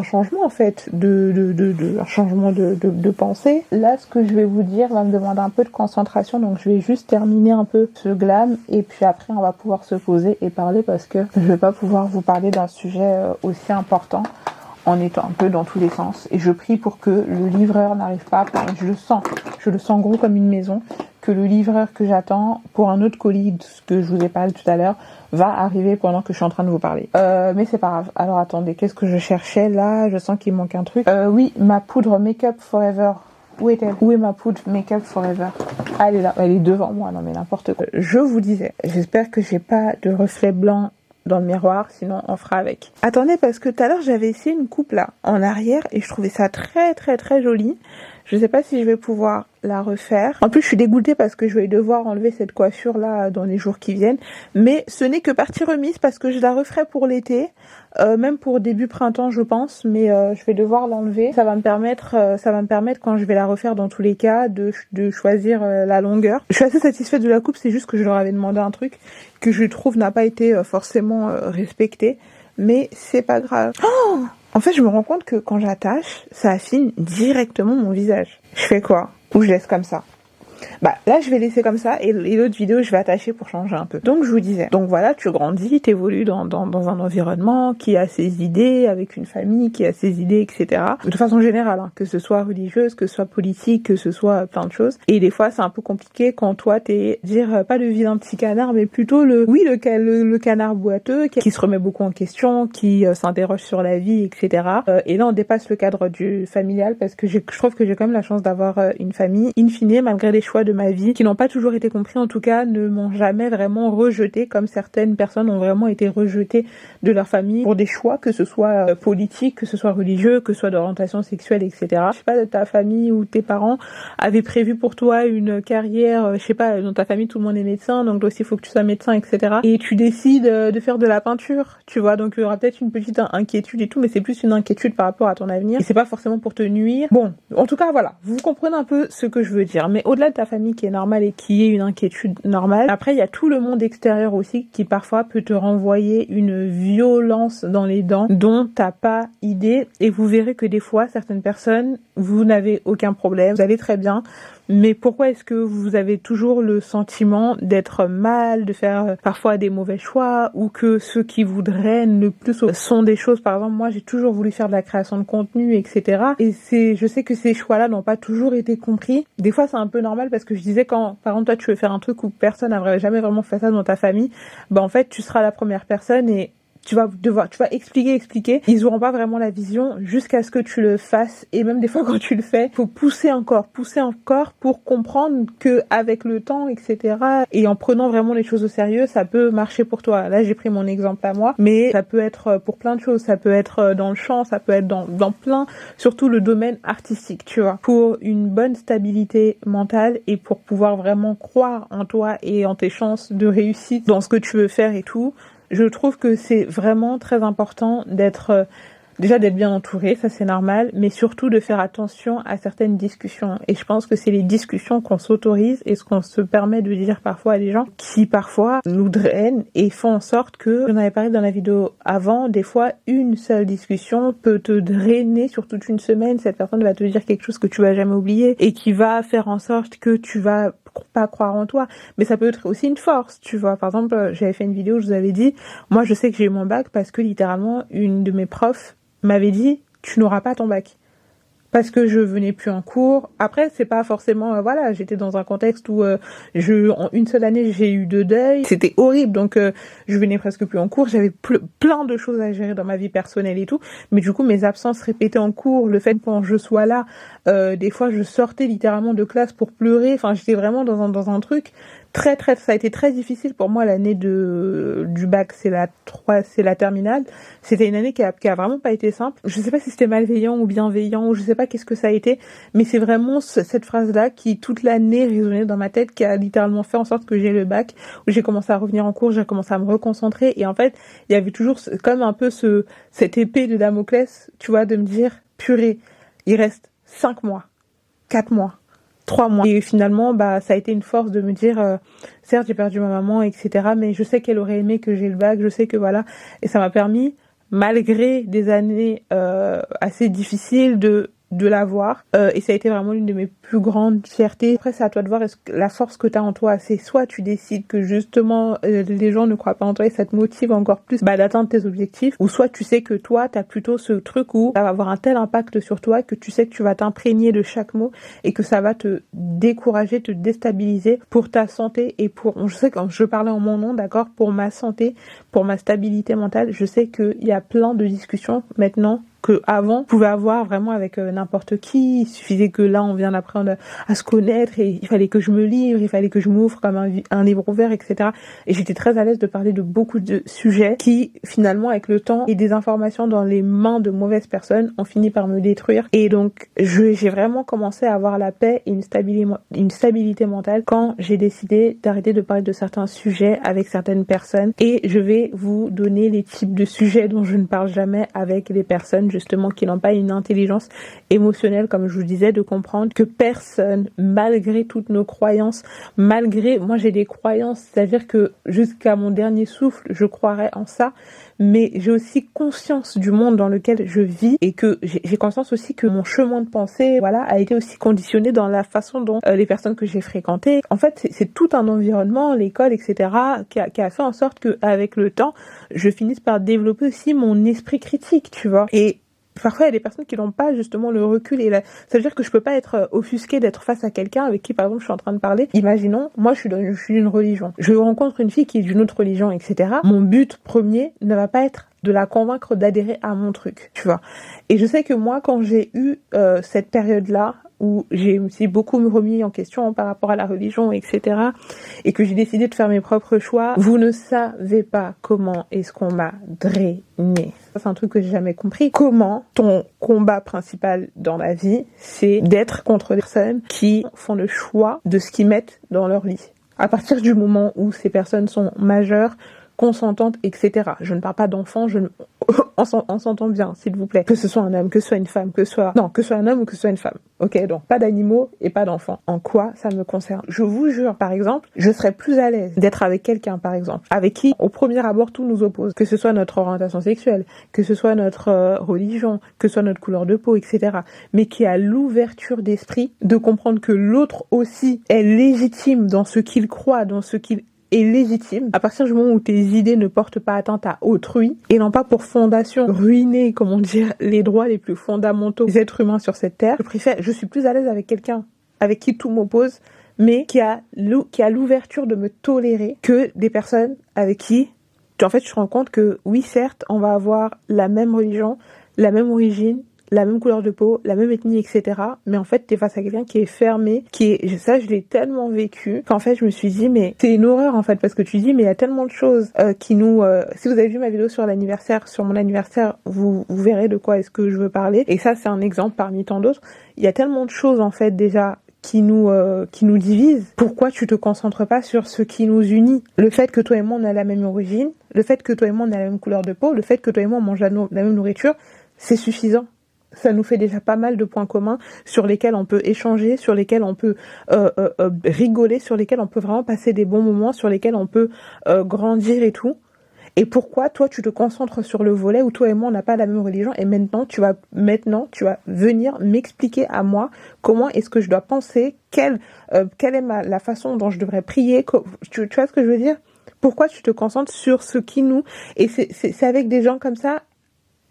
changement en fait un changement de pensée. Là, ce que je vais vous dire va me demander un peu de concentration, donc je vais juste terminer un peu ce glam et puis après on va pouvoir se poser et parler parce que je vais pas pouvoir vous parler d'un sujet aussi important en étant un peu dans tous les sens. Et je prie pour que le livreur n'arrive pas, je le sens gros comme une maison, que le livreur que j'attends pour un autre colis, de ce que je vous ai parlé tout à l'heure, va arriver pendant que je suis en train de vous parler. Mais c'est pas grave. Alors attendez, qu'est-ce que je cherchais là? Je sens qu'il me manque un truc. Oui, ma poudre Make-up Forever. Où est-elle? Où est ma poudre Make-up Forever? Ah, elle est là. Elle est devant moi. Non mais n'importe quoi. Je vous disais, j'espère que j'ai pas de reflet blanc dans le miroir, sinon on fera avec. Attendez, parce que tout à l'heure j'avais essayé une coupe là, en arrière, et je trouvais ça très très très joli. Je sais pas si je vais pouvoir la refaire. En plus, je suis dégoûtée parce que je vais devoir enlever cette coiffure là dans les jours qui viennent. Mais ce n'est que partie remise parce que je la referai pour l'été, même pour début printemps, je pense. Mais je vais devoir l'enlever. Ça va me permettre quand je vais la refaire dans tous les cas de choisir la longueur. Je suis assez satisfaite de la coupe. C'est juste que je leur avais demandé un truc que je trouve n'a pas été forcément respecté. Mais c'est pas grave. Oh! En fait, je me rends compte que quand j'attache, ça affine directement mon visage. Je fais quoi? Ou je laisse comme ça? Là, je vais laisser comme ça et l'autre vidéo, je vais attacher pour changer un peu. Donc, je vous disais. Donc voilà, tu grandis, t'évolues dans un environnement qui a ses idées, avec une famille qui a ses idées, etc. De façon générale, hein, que ce soit religieuse, que ce soit politique, que ce soit plein de choses. Et des fois, c'est un peu compliqué quand toi, pas le vilain petit canard, mais plutôt le canard boiteux qui se remet beaucoup en question, qui s'interroge sur la vie, etc. Et là, on dépasse le cadre du familial parce que je trouve que j'ai quand même la chance d'avoir une famille. In fine, malgré les choix de ma vie qui n'ont pas toujours été compris, en tout cas ne m'ont jamais vraiment rejeté comme certaines personnes ont vraiment été rejetées de leur famille pour des choix, que ce soit politique, que ce soit religieux, que ce soit d'orientation sexuelle, etc. Je sais pas, ta famille ou tes parents avaient prévu pour toi une carrière, je sais pas, dans ta famille tout le monde est médecin, donc toi aussi il faut que tu sois médecin, etc. Et tu décides de faire de la peinture, tu vois, donc il y aura peut-être une petite inquiétude et tout, mais c'est plus une inquiétude par rapport à ton avenir et c'est pas forcément pour te nuire. Bon, en tout cas voilà, vous comprenez un peu ce que je veux dire, mais au-delà de ta famille qui est normale et qui est une inquiétude normale, après il y a tout le monde extérieur aussi qui parfois peut te renvoyer une violence dans les dents dont t'as pas idée, et vous verrez que des fois certaines personnes, vous n'avez aucun problème, vous allez très bien, mais pourquoi est-ce que vous avez toujours le sentiment d'être mal, de faire parfois des mauvais choix, ou que ceux qui vous drainent le plus sont des choses, par exemple moi j'ai toujours voulu faire de la création de contenu, etc. Et je sais que ces choix-là n'ont pas toujours été compris. Des fois c'est un peu normal parce que je disais quand par exemple toi tu veux faire un truc où personne n'a jamais vraiment fait ça dans ta famille, en fait tu seras la première personne et tu vas expliquer. Ils auront pas vraiment la vision jusqu'à ce que tu le fasses. Et même des fois, quand tu le fais, faut pousser encore pour comprendre que avec le temps, etc. et en prenant vraiment les choses au sérieux, ça peut marcher pour toi. Là, j'ai pris mon exemple à moi, mais ça peut être pour plein de choses. Ça peut être dans le chant, ça peut être dans plein, surtout le domaine artistique, tu vois. Pour une bonne stabilité mentale et pour pouvoir vraiment croire en toi et en tes chances de réussite dans ce que tu veux faire et tout, je trouve que c'est vraiment très important d'être bien entouré, ça c'est normal, mais surtout de faire attention à certaines discussions. Et je pense que c'est les discussions qu'on s'autorise et ce qu'on se permet de dire parfois à des gens qui parfois nous drainent et font en sorte que, j'en avais parlé dans la vidéo avant, des fois une seule discussion peut te drainer sur toute une semaine. Cette personne va te dire quelque chose que tu vas jamais oublier et qui va faire en sorte que tu vas pas croire en toi, mais ça peut être aussi une force, tu vois. Par exemple, j'avais fait une vidéo où je vous avais dit, moi je sais que j'ai eu mon bac parce que littéralement une de mes profs m'avait dit, tu n'auras pas ton bac. Parce que je venais plus en cours. Après, c'est pas forcément, voilà, j'étais dans un contexte où en une seule année, j'ai eu 2 deuils. C'était horrible, donc je venais presque plus en cours. J'avais plein de choses à gérer dans ma vie personnelle et tout. Mais du coup, mes absences répétées en cours, le fait que quand je sois là, des fois, je sortais littéralement de classe pour pleurer. Enfin, j'étais vraiment dans un truc ça a été très difficile pour moi l'année du bac, c'est la terminale. C'était une année qui a vraiment pas été simple. Je sais pas si c'était malveillant ou bienveillant, ou je sais pas qu'est-ce que ça a été, mais c'est vraiment cette phrase-là qui toute l'année résonnait dans ma tête, qui a littéralement fait en sorte que j'ai le bac, où j'ai commencé à revenir en cours, j'ai commencé à me reconcentrer, et en fait, il y avait toujours comme un peu cette épée de Damoclès, tu vois, de me dire, purée, il reste 5 mois, 4 mois. 3 mois. Et finalement, ça a été une force de me dire, certes, j'ai perdu ma maman, etc., mais je sais qu'elle aurait aimé que j'ai le bac, je sais que voilà. Et ça m'a permis, malgré des années assez difficiles, de l'avoir. Et ça a été vraiment l'une de mes plus grandes fiertés. Après, c'est à toi de voir la force que tu as en toi. C'est soit tu décides que justement les gens ne croient pas en toi et ça te motive encore plus d'atteindre tes objectifs, ou soit tu sais que toi, tu as plutôt ce truc où ça va avoir un tel impact sur toi que tu sais que tu vas t'imprégner de chaque mot et que ça va te décourager, te déstabiliser pour ta santé et je sais quand je parlais en mon nom, d'accord, pour ma santé, pour ma stabilité mentale, je sais qu'il y a plein de discussions maintenant que avant, on pouvait avoir vraiment avec n'importe qui. Il suffisait que là, on vient d'apprendre à se connaître et il fallait que je me livre, il fallait que je m'ouvre comme un livre ouvert, etc. Et j'étais très à l'aise de parler de beaucoup de sujets qui, finalement, avec le temps et des informations dans les mains de mauvaises personnes, ont fini par me détruire. Et donc, j'ai vraiment commencé à avoir la paix et une stabilité mentale quand j'ai décidé d'arrêter de parler de certains sujets avec certaines personnes. Et je vais vous donner les types de sujets dont je ne parle jamais avec les personnes justement qui n'ont pas une intelligence émotionnelle, comme je vous disais, de comprendre que personne, malgré toutes nos croyances, moi j'ai des croyances, c'est-à-dire que jusqu'à mon dernier souffle, je croirais en ça, mais j'ai aussi conscience du monde dans lequel je vis et que j'ai conscience aussi que mon chemin de pensée, voilà, a été aussi conditionné dans la façon dont les personnes que j'ai fréquentées, en fait, c'est tout un environnement, l'école, etc., qui a fait en sorte que avec le temps, je finisse par développer aussi mon esprit critique, tu vois. Et parfois, il y a des personnes qui n'ont pas justement le recul et ça veut dire que je peux pas être offusquée d'être face à quelqu'un avec qui, par exemple, je suis en train de parler. Imaginons, moi, je suis d'une religion. Je rencontre une fille qui est d'une autre religion, etc. Mon but premier ne va pas être de la convaincre d'adhérer à mon truc, tu vois. Et je sais que moi, quand j'ai eu cette période-là, où j'ai aussi beaucoup me remis en question par rapport à la religion, etc., et que j'ai décidé de faire mes propres choix, vous ne savez pas comment est-ce qu'on m'a drainé. Ça, c'est un truc que j'ai jamais compris. Comment ton combat principal dans la vie, c'est d'être contre les personnes qui font le choix de ce qu'ils mettent dans leur lit. À partir du moment où ces personnes sont majeures, consentantes, etc. Je ne parle pas d'enfants, on s'entend bien, s'il vous plaît. Que ce soit un homme, que ce soit une femme, que ce soit un homme ou que ce soit une femme. Ok, donc pas d'animaux et pas d'enfants. En quoi ça me concerne? Je vous jure, par exemple, je serais plus à l'aise d'être avec quelqu'un, par exemple, avec qui, au premier abord, tout nous oppose. Que ce soit notre orientation sexuelle, que ce soit notre religion, que ce soit notre couleur de peau, etc. Mais qui a l'ouverture d'esprit de comprendre que l'autre aussi est légitime dans ce qu'il croit, dans ce qu'il est légitime à partir du moment où tes idées ne portent pas atteinte à autrui et n'ont pas pour fondation ruiner, comment dire, les droits les plus fondamentaux des êtres humains sur cette terre. Je suis plus à l'aise avec quelqu'un avec qui tout m'oppose, mais qui a l'ouverture de me tolérer que des personnes avec qui, en fait, je me rends compte que oui, certes, on va avoir la même religion, la même origine, la même couleur de peau, la même ethnie, etc. Mais en fait, t'es face à quelqu'un qui est fermé, ça, je l'ai tellement vécu, qu'en fait, je me suis dit, mais c'est une horreur, en fait, parce que tu dis, mais il y a tellement de choses si vous avez vu ma vidéo sur mon anniversaire, vous verrez de quoi est-ce que je veux parler. Et ça, c'est un exemple parmi tant d'autres. Il y a tellement de choses, en fait, déjà, qui nous divisent. Pourquoi tu te concentres pas sur ce qui nous unit? Le fait que toi et moi, on a la même origine, le fait que toi et moi, on a la même couleur de peau, le fait que toi et moi, on mange la même nourriture, c'est suffisant. Ça nous fait déjà pas mal de points communs sur lesquels on peut échanger, sur lesquels on peut rigoler, sur lesquels on peut vraiment passer des bons moments, sur lesquels on peut grandir et tout. Et pourquoi toi tu te concentres sur le volet où toi et moi on n'a pas la même religion et maintenant tu vas venir m'expliquer à moi comment est-ce que je dois penser, quelle est la façon dont je devrais prier, tu vois ce que je veux dire? Pourquoi tu te concentres sur ce qui nous... Et c'est avec des gens comme ça,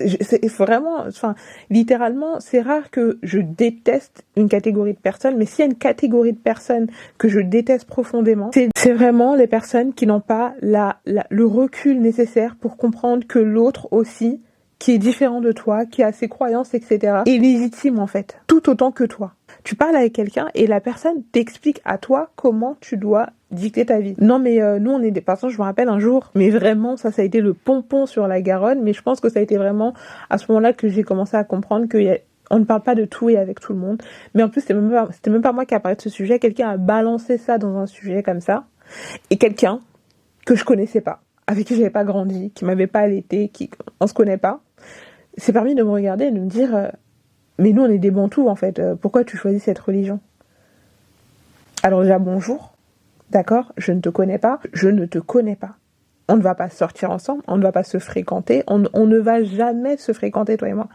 c'est vraiment, enfin, littéralement, c'est rare que je déteste une catégorie de personnes, mais s'il y a une catégorie de personnes que je déteste profondément, c'est vraiment les personnes qui n'ont pas le recul nécessaire pour comprendre que l'autre aussi, qui est différent de toi, qui a ses croyances, etc., est légitime en fait, tout autant que toi. Tu parles avec quelqu'un et la personne t'explique à toi comment tu dois dicter ta vie. Non mais nous on est des personnes, je me rappelle un jour, mais vraiment ça a été le pompon sur la Garonne, mais je pense que ça a été vraiment à ce moment-là que j'ai commencé à comprendre on ne parle pas de tout et avec tout le monde. Mais en plus c'était même pas moi qui a parlé de ce sujet, quelqu'un a balancé ça dans un sujet comme ça, et quelqu'un que je connaissais pas, avec qui j'avais pas grandi, qui m'avait pas allaité, on se connaît pas, s'est permis de me regarder et de me dire mais nous on est des bantous en fait, pourquoi tu choisis cette religion? Alors déjà bonjour, d'accord, je ne te connais pas, je ne te connais pas. On ne va pas sortir ensemble, on ne va pas se fréquenter, on ne va jamais se fréquenter toi et moi.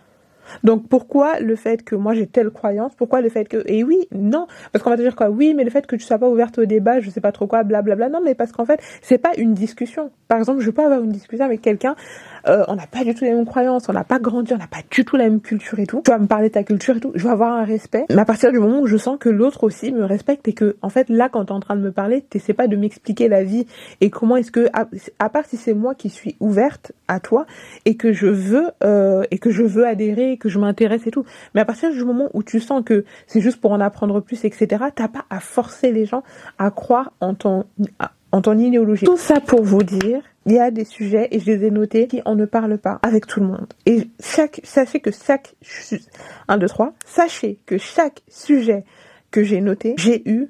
Donc pourquoi le fait que moi j'ai telle croyance, pourquoi le fait que... Et oui, non, parce qu'on va te dire quoi, oui, mais le fait que tu sois pas ouverte au débat, je sais pas trop quoi, blablabla, non, mais parce qu'en fait, c'est pas une discussion. Par exemple, je peux avoir une discussion avec quelqu'un, on n'a pas du tout les mêmes croyances, on n'a pas grandi, on n'a pas du tout la même culture et tout. Tu vas me parler de ta culture et tout, je vais avoir un respect, mais à partir du moment où je sens que l'autre aussi me respecte et que, en fait, là, quand t'es en train de me parler, t'essaies pas de m'expliquer la vie et comment est-ce que, à part si c'est moi qui suis ouverte à toi et que je veux adhérer, que je m'intéresse et tout. Mais à partir du moment où tu sens que c'est juste pour en apprendre plus, etc., t'as pas à forcer les gens à croire en ton idéologie. Tout ça pour vous dire, il y a des sujets, et je les ai notés, qui on ne parle pas avec tout le monde. Et sachez que chaque sujet que j'ai noté, j'ai eu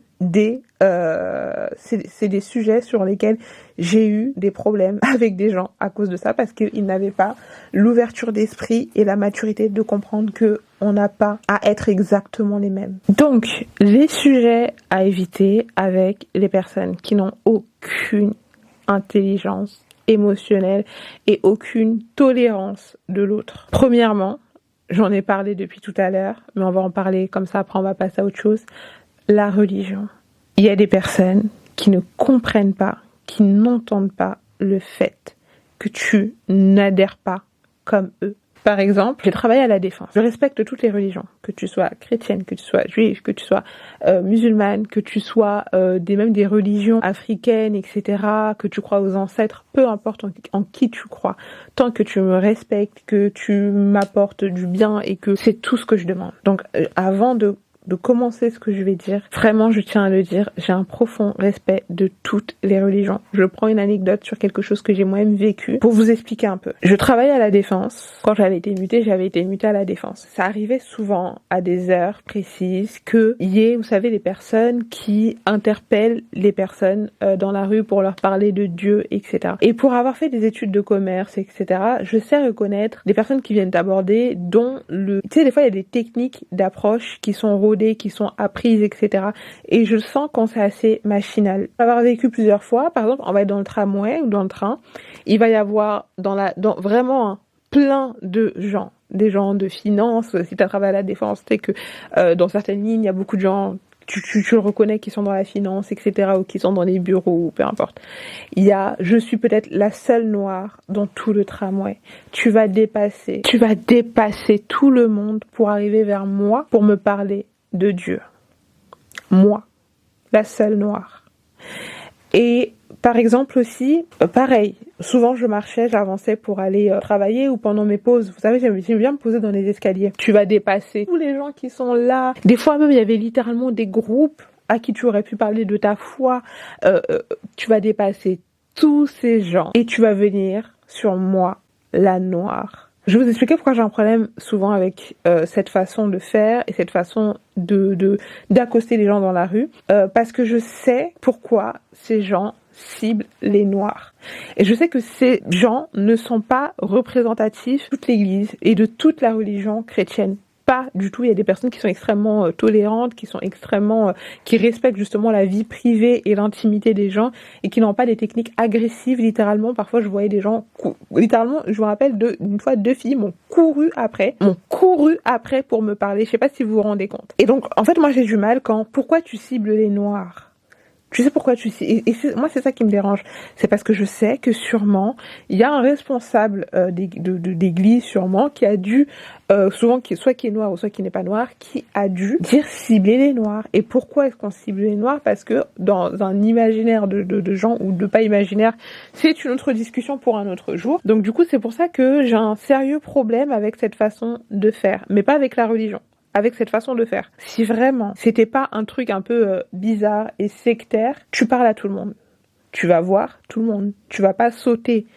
c'est des sujets sur lesquels j'ai eu des problèmes avec des gens à cause de ça, parce qu'ils n'avaient pas l'ouverture d'esprit et la maturité de comprendre que on n'a pas à être exactement les mêmes. Donc, les sujets à éviter avec les personnes qui n'ont aucune intelligence émotionnelle et aucune tolérance de l'autre. Premièrement, j'en ai parlé depuis tout à l'heure, mais on va en parler comme ça, après on va passer à autre chose. La religion. Il y a des personnes qui ne comprennent pas, qui n'entendent pas le fait que tu n'adhères pas comme eux. Par exemple, j'ai travaillé à la Défense. Je respecte toutes les religions, que tu sois chrétienne, que tu sois juive, que tu sois musulmane, que tu sois même des religions africaines, etc., que tu crois aux ancêtres, peu importe en qui tu crois, tant que tu me respectes, que tu m'apportes du bien et que c'est tout ce que je demande. Donc, avant de commencer ce que je vais dire, vraiment je tiens à le dire, j'ai un profond respect de toutes les religions. Je prends une anecdote sur quelque chose que j'ai moi-même vécu pour vous expliquer un peu. Je travaillais à la Défense. Quand j'avais été mutée à la Défense. Ça arrivait souvent à des heures précises qu'il y ait, vous savez, les personnes qui interpellent les personnes dans la rue pour leur parler de Dieu, etc. Et pour avoir fait des études de commerce, etc., je sais reconnaître des personnes qui viennent t'aborder dont tu sais, des fois il y a des techniques d'approche qui sont rodées, qui sont apprises, etc. Et je sens quand c'est assez machinal. Avoir vécu plusieurs fois, par exemple, on va être dans le tramway ou dans le train, il va y avoir vraiment plein de gens, des gens de finance. Si tu as travaillé à la Défense, tu sais que dans certaines lignes, il y a beaucoup de gens, tu le reconnais, qui sont dans la finance, etc., ou qui sont dans les bureaux, ou peu importe. Je suis peut-être la seule noire dans tout le tramway. Tu vas dépasser tout le monde pour arriver vers moi, pour me parler de Dieu. Moi, la seule noire. Et par exemple aussi, pareil, souvent je marchais, j'avançais pour aller travailler ou pendant mes pauses. Vous savez, j'aime bien me poser dans les escaliers. Tu vas dépasser tous les gens qui sont là. Des fois même, il y avait littéralement des groupes à qui tu aurais pu parler de ta foi. Tu vas dépasser tous ces gens et tu vas venir sur moi, la noire. Je vais vous expliquer pourquoi j'ai un problème souvent avec cette façon de faire et cette façon d'accoster les gens dans la rue. Parce que je sais pourquoi ces gens ciblent les noirs. Et je sais que ces gens ne sont pas représentatifs de toute l'Église et de toute la religion chrétienne. pas du tout. Il y a des personnes qui sont extrêmement tolérantes, qui sont extrêmement, qui respectent justement la vie privée et l'intimité des gens et qui n'ont pas des techniques agressives. Littéralement, parfois je voyais des gens, littéralement, je me rappelle une fois 2 filles m'ont couru après pour me parler. Je sais pas si vous vous rendez compte. Et donc, en fait, moi j'ai du mal pourquoi tu cibles les noirs? Tu sais pourquoi tu sais, moi c'est ça qui me dérange, c'est parce que je sais que sûrement il y a un responsable d'église sûrement qui a dû souvent soit qui est noir ou soit qui n'est pas noir, qui a dû dire cibler les noirs. Et pourquoi est-ce qu'on cible les noirs? Parce que dans un imaginaire de gens ou de pas imaginaire, c'est une autre discussion pour un autre jour. Donc du coup c'est pour ça que j'ai un sérieux problème avec cette façon de faire, mais pas avec la religion. Avec cette façon de faire. Si vraiment c'était pas un truc un peu bizarre et sectaire, tu parles à tout le monde. Tu vas voir tout le monde. Tu vas pas sauter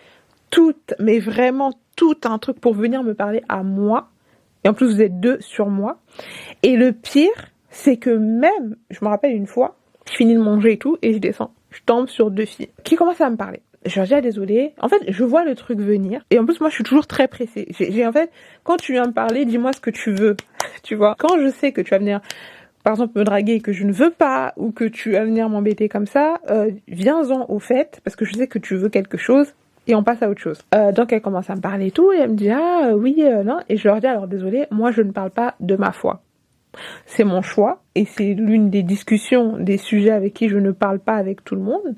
mais vraiment tout un truc pour venir me parler à moi. Et en plus vous êtes 2 sur moi. Et le pire, c'est que même, je me rappelle une fois, je finis de manger et tout, et je descends. Je tombe sur 2 filles qui commencent à me parler. Je leur dis, désolée. En fait, je vois le truc venir. Et en plus, moi, je suis toujours très pressée. En fait, quand tu viens me parler, dis-moi ce que tu veux. Tu vois. Quand je sais que tu vas venir, par exemple, me draguer et que je ne veux pas, ou que tu vas venir m'embêter comme ça, viens-en au fait, parce que je sais que tu veux quelque chose. Et on passe à autre chose. Donc elle commence à me parler et tout, et elle me dit, oui, non. Et je leur dis, alors désolée, moi, je ne parle pas de ma foi. C'est mon choix et c'est l'une des discussions, des sujets avec qui je ne parle pas avec tout le monde,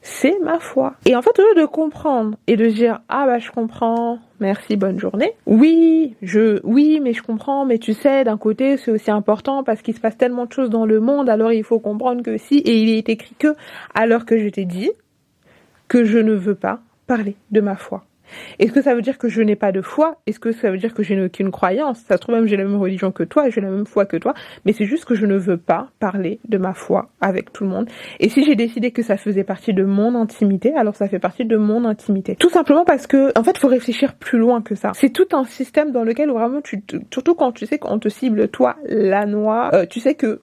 c'est ma foi. Et en fait, au lieu de comprendre et de dire je comprends, merci, bonne journée. Oui, mais je comprends, mais tu sais, d'un côté, c'est aussi important parce qu'il se passe tellement de choses dans le monde, alors il faut comprendre que si, et il est écrit que, alors que je t'ai dit que je ne veux pas parler de ma foi. Est-ce que ça veut dire que je n'ai pas de foi? Est-ce que ça veut dire que je n'ai aucune croyance? Ça se trouve même j'ai la même religion que toi, j'ai la même foi que toi, mais c'est juste que je ne veux pas parler de ma foi avec tout le monde. Et si j'ai décidé que ça faisait partie de mon intimité, alors ça fait partie de mon intimité. Tout simplement parce que, en fait, faut réfléchir plus loin que ça. C'est tout un système dans lequel vraiment surtout quand tu sais qu'on te cible, toi, la noire, tu sais que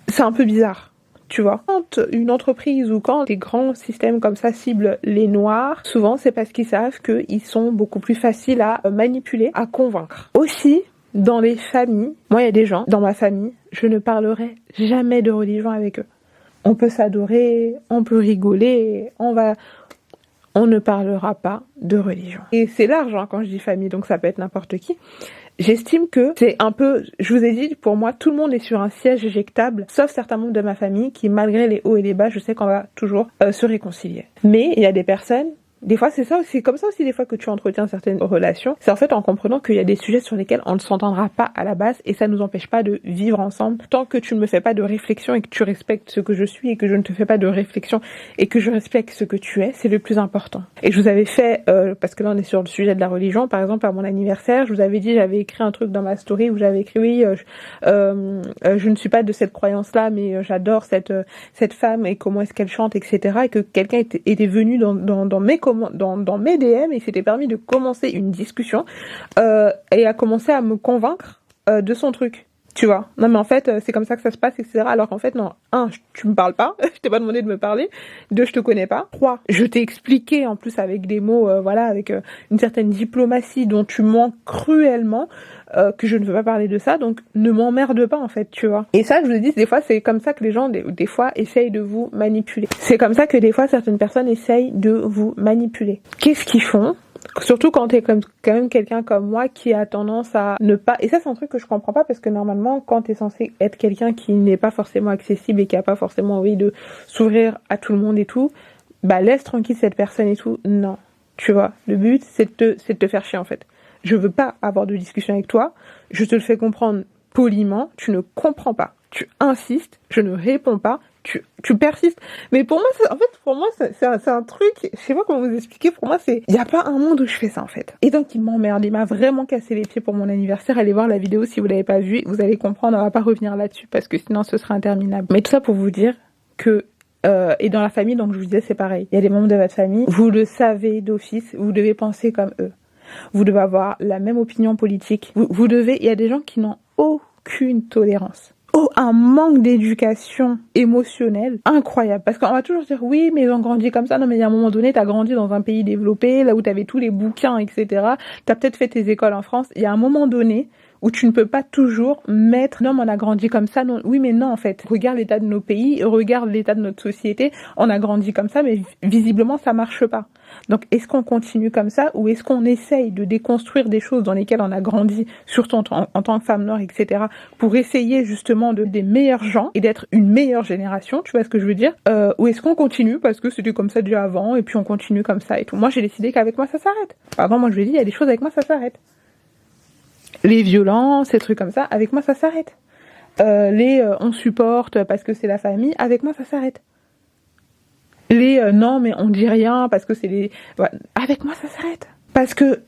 c'est un peu bizarre. Tu vois, quand une entreprise ou quand des grands systèmes comme ça ciblent les noirs, souvent c'est parce qu'ils savent qu'ils sont beaucoup plus faciles à manipuler, à convaincre. Aussi, dans les familles, moi il y a des gens, dans ma famille, je ne parlerai jamais de religion avec eux. On peut s'adorer, on peut rigoler, on ne parlera pas de religion. Et c'est large quand je dis famille, donc ça peut être n'importe qui. J'estime que c'est un peu, je vous ai dit, pour moi, tout le monde est sur un siège éjectable, sauf certains membres de ma famille qui, malgré les hauts et les bas, je sais qu'on va toujours se réconcilier. Mais il y a des personnes, des fois c'est ça, c'est comme ça aussi des fois que tu entretiens certaines relations, c'est en fait en comprenant qu'il y a des sujets sur lesquels on ne s'entendra pas à la base et ça nous empêche pas de vivre ensemble tant que tu ne me fais pas de réflexion et que tu respectes ce que je suis et que je ne te fais pas de réflexion et que je respecte ce que tu es, c'est le plus important. Et je vous avais fait, parce que là on est sur le sujet de la religion, par exemple à mon anniversaire, je vous avais dit, j'avais écrit un truc dans ma story où j'avais écrit oui, je ne suis pas de cette croyance-là, mais j'adore cette femme et comment est-ce qu'elle chante, etc. Et que quelqu'un était venu dans mes DM et s'était permis de commencer une discussion et a commencé à me convaincre de son truc. Tu vois, non mais en fait c'est comme ça que ça se passe, etc. Alors qu'en fait non, 1, tu me parles pas, je t'ai pas demandé de me parler. 2, je te connais pas. 3, je t'ai expliqué en plus avec des mots, avec une certaine diplomatie dont tu manques cruellement, que je ne veux pas parler de ça, donc ne m'emmerde pas en fait, tu vois. Et ça, je vous ai dit, des fois c'est comme ça que les gens des fois essayent de vous manipuler. C'est comme ça que des fois certaines personnes essayent de vous manipuler. Qu'est-ce qu'ils font ? Surtout quand t'es quand même quelqu'un comme moi qui a tendance à ne pas... Et ça c'est un truc que je comprends pas parce que normalement quand t'es censé être quelqu'un qui n'est pas forcément accessible et qui a pas forcément envie de s'ouvrir à tout le monde et tout, bah laisse tranquille cette personne et tout. Non, tu vois, le but c'est de te faire chier en fait. Je veux pas avoir de discussion avec toi, je te le fais comprendre poliment, tu ne comprends pas, tu insistes, je ne réponds pas, tu persistes. Mais pour moi, c'est un truc, je sais pas comment vous expliquer, pour moi, il y a pas un monde où je fais ça, en fait. Et donc, il m'emmerde, il m'a vraiment cassé les pieds pour mon anniversaire. Allez voir la vidéo si vous l'avez pas vue, vous allez comprendre, on va pas revenir là-dessus, parce que sinon, ce sera interminable. Mais tout ça pour vous dire que, et dans la famille, donc je vous disais, c'est pareil. Il y a des membres de votre famille, vous le savez d'office, vous devez penser comme eux. Vous devez avoir la même opinion politique. Il y a des gens qui n'ont aucune tolérance. Un manque d'éducation émotionnelle incroyable. Parce qu'on va toujours dire, oui, mais ils ont grandi comme ça. Non, mais il y a un moment donné, t'as grandi dans un pays développé, là où t'avais tous les bouquins, etc. T'as peut-être fait tes écoles en France. Il y a un moment donné où tu ne peux pas toujours mettre non mais on a grandi comme ça, non oui mais non en fait regarde l'état de nos pays, regarde l'état de notre société, on a grandi comme ça mais visiblement ça marche pas. Donc est-ce qu'on continue comme ça ou est-ce qu'on essaye de déconstruire des choses dans lesquelles on a grandi surtout en tant que femme noire etc pour essayer justement de des meilleurs gens et d'être une meilleure génération, tu vois ce que je veux dire, ou est-ce qu'on continue parce que c'était comme ça déjà avant et puis on continue comme ça et tout. Moi j'ai décidé qu'avec moi ça s'arrête. Pardon, moi je lui ai dit il y a des choses avec moi ça s'arrête. Les violences, ces trucs comme ça, avec moi ça s'arrête. On supporte parce que c'est la famille, avec moi ça s'arrête. Non mais on dit rien parce que c'est les... Ouais, avec moi ça s'arrête. Parce que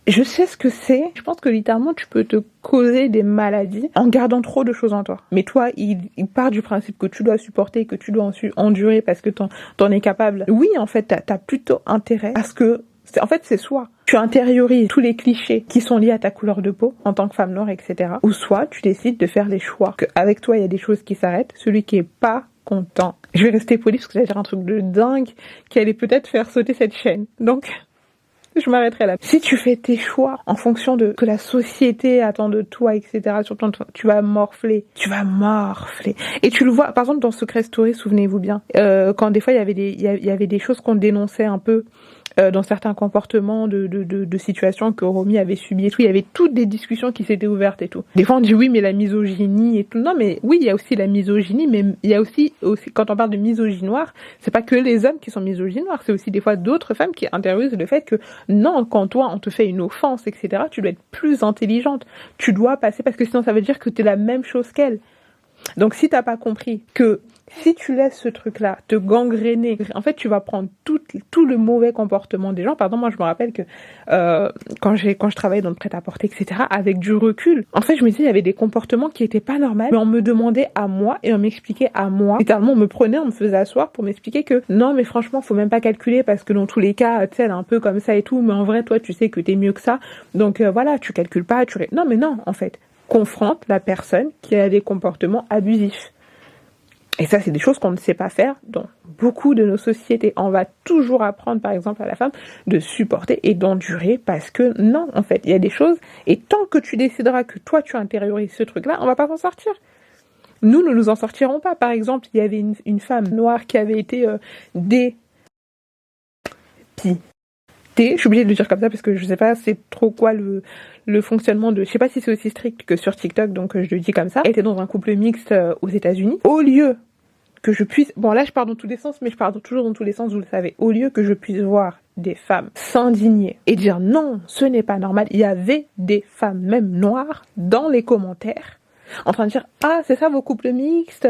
je sais ce que c'est. Je pense que littéralement tu peux te causer des maladies en gardant trop de choses en toi. Mais toi, il part du principe que tu dois supporter, que tu dois endurer parce que t'en es capable. Oui, en fait, t'as plutôt intérêt parce que en fait, c'est soit tu intériorises tous les clichés qui sont liés à ta couleur de peau en tant que femme noire, etc. Ou soit tu décides de faire les choix. Qu'avec toi, il y a des choses qui s'arrêtent. Celui qui est pas content. Je vais rester polie parce que j'allais dire un truc de dingue qui allait peut-être faire sauter cette chaîne. Donc, je m'arrêterai là. Si tu fais tes choix en fonction de que la société attend de toi, etc., surtout tu vas morfler. Tu vas morfler. Et tu le vois, par exemple, dans Secret Story, souvenez-vous bien, quand des fois il y avait des choses qu'on dénonçait un peu, dans certains comportements de situations que Romy avait subi et tout, il y avait toutes des discussions qui s'étaient ouvertes et tout. Des fois on dit oui mais la misogynie et tout. Non mais oui il y a aussi la misogynie, mais il y a aussi quand on parle de misogynoire, c'est pas que les hommes qui sont misogynoires, c'est aussi des fois d'autres femmes qui intériorisent le fait que non, quand toi on te fait une offense etc, tu dois être plus intelligente, tu dois passer parce que sinon ça veut dire que t'es la même chose qu'elle. Donc si t'as pas compris que si tu laisses ce truc-là te gangréner, en fait, tu vas prendre tout le mauvais comportement des gens. Pardon, moi, je me rappelle que quand je travaillais dans le prêt-à-porter, etc., avec du recul, en fait, je me disais, il y avait des comportements qui étaient pas normaux, mais on me demandait à moi et on m'expliquait à moi. Littéralement, on me prenait, on me faisait asseoir pour m'expliquer que non, mais franchement, faut même pas calculer parce que dans tous les cas, tu sais, elle est un peu comme ça et tout, mais en vrai, toi, tu sais que t'es mieux que ça. Donc voilà, tu calcules pas, non, mais non, en fait, confronte la personne qui a des comportements abusifs. Et ça, c'est des choses qu'on ne sait pas faire dans beaucoup de nos sociétés. On va toujours apprendre, par exemple, à la femme de supporter et d'endurer parce que non, en fait, il y a des choses et tant que tu décideras que toi, tu intériorises ce truc-là, on va pas s'en sortir. Nous ne nous en sortirons pas. Par exemple, il y avait une femme noire qui avait été je suis obligée de le dire comme ça parce que je sais pas c'est trop quoi le fonctionnement de... Je sais pas si c'est aussi strict que sur TikTok, donc je le dis comme ça. Elle était dans un couple mixte aux États-Unis. Au lieu que je puisse... Bon là je pars dans tous les sens, mais je pars toujours dans tous les sens, vous le savez. Au lieu que je puisse voir des femmes s'indigner et dire non, ce n'est pas normal, il y avait des femmes même noires dans les commentaires en train de dire ah c'est ça vos couples mixtes,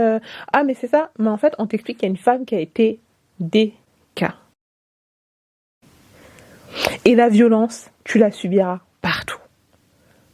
ah mais c'est ça, mais en fait on t'explique qu'il y a une femme qui a été décapitée. Et la violence, tu la subiras partout.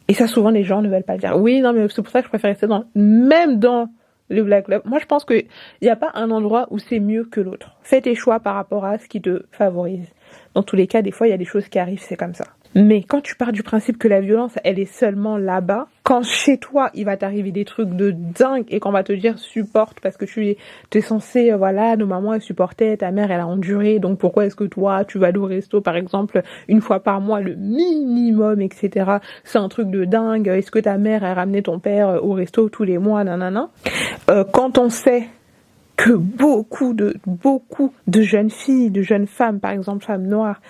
Et ça, souvent, les gens ne veulent pas dire. Oui, non, mais c'est pour ça que je préfère rester même dans le Black Club. Moi, je pense qu'il n'y a pas un endroit où c'est mieux que l'autre. Fais tes choix par rapport à ce qui te favorise. Dans tous les cas, des fois, il y a des choses qui arrivent, c'est comme ça. Mais quand tu pars du principe que la violence, elle est seulement là-bas, quand chez toi, il va t'arriver des trucs de dingue et qu'on va te dire supporte parce que tu es censé, voilà, nos mamans elles supportaient, ta mère elle a enduré, donc pourquoi est-ce que toi, tu vas aller au resto par exemple une fois par mois, le minimum, etc. C'est un truc de dingue. Est-ce que ta mère elle ramenait ton père au resto tous les mois, nanana. Quand on sait que beaucoup de jeunes filles, de jeunes femmes, par exemple femmes noires,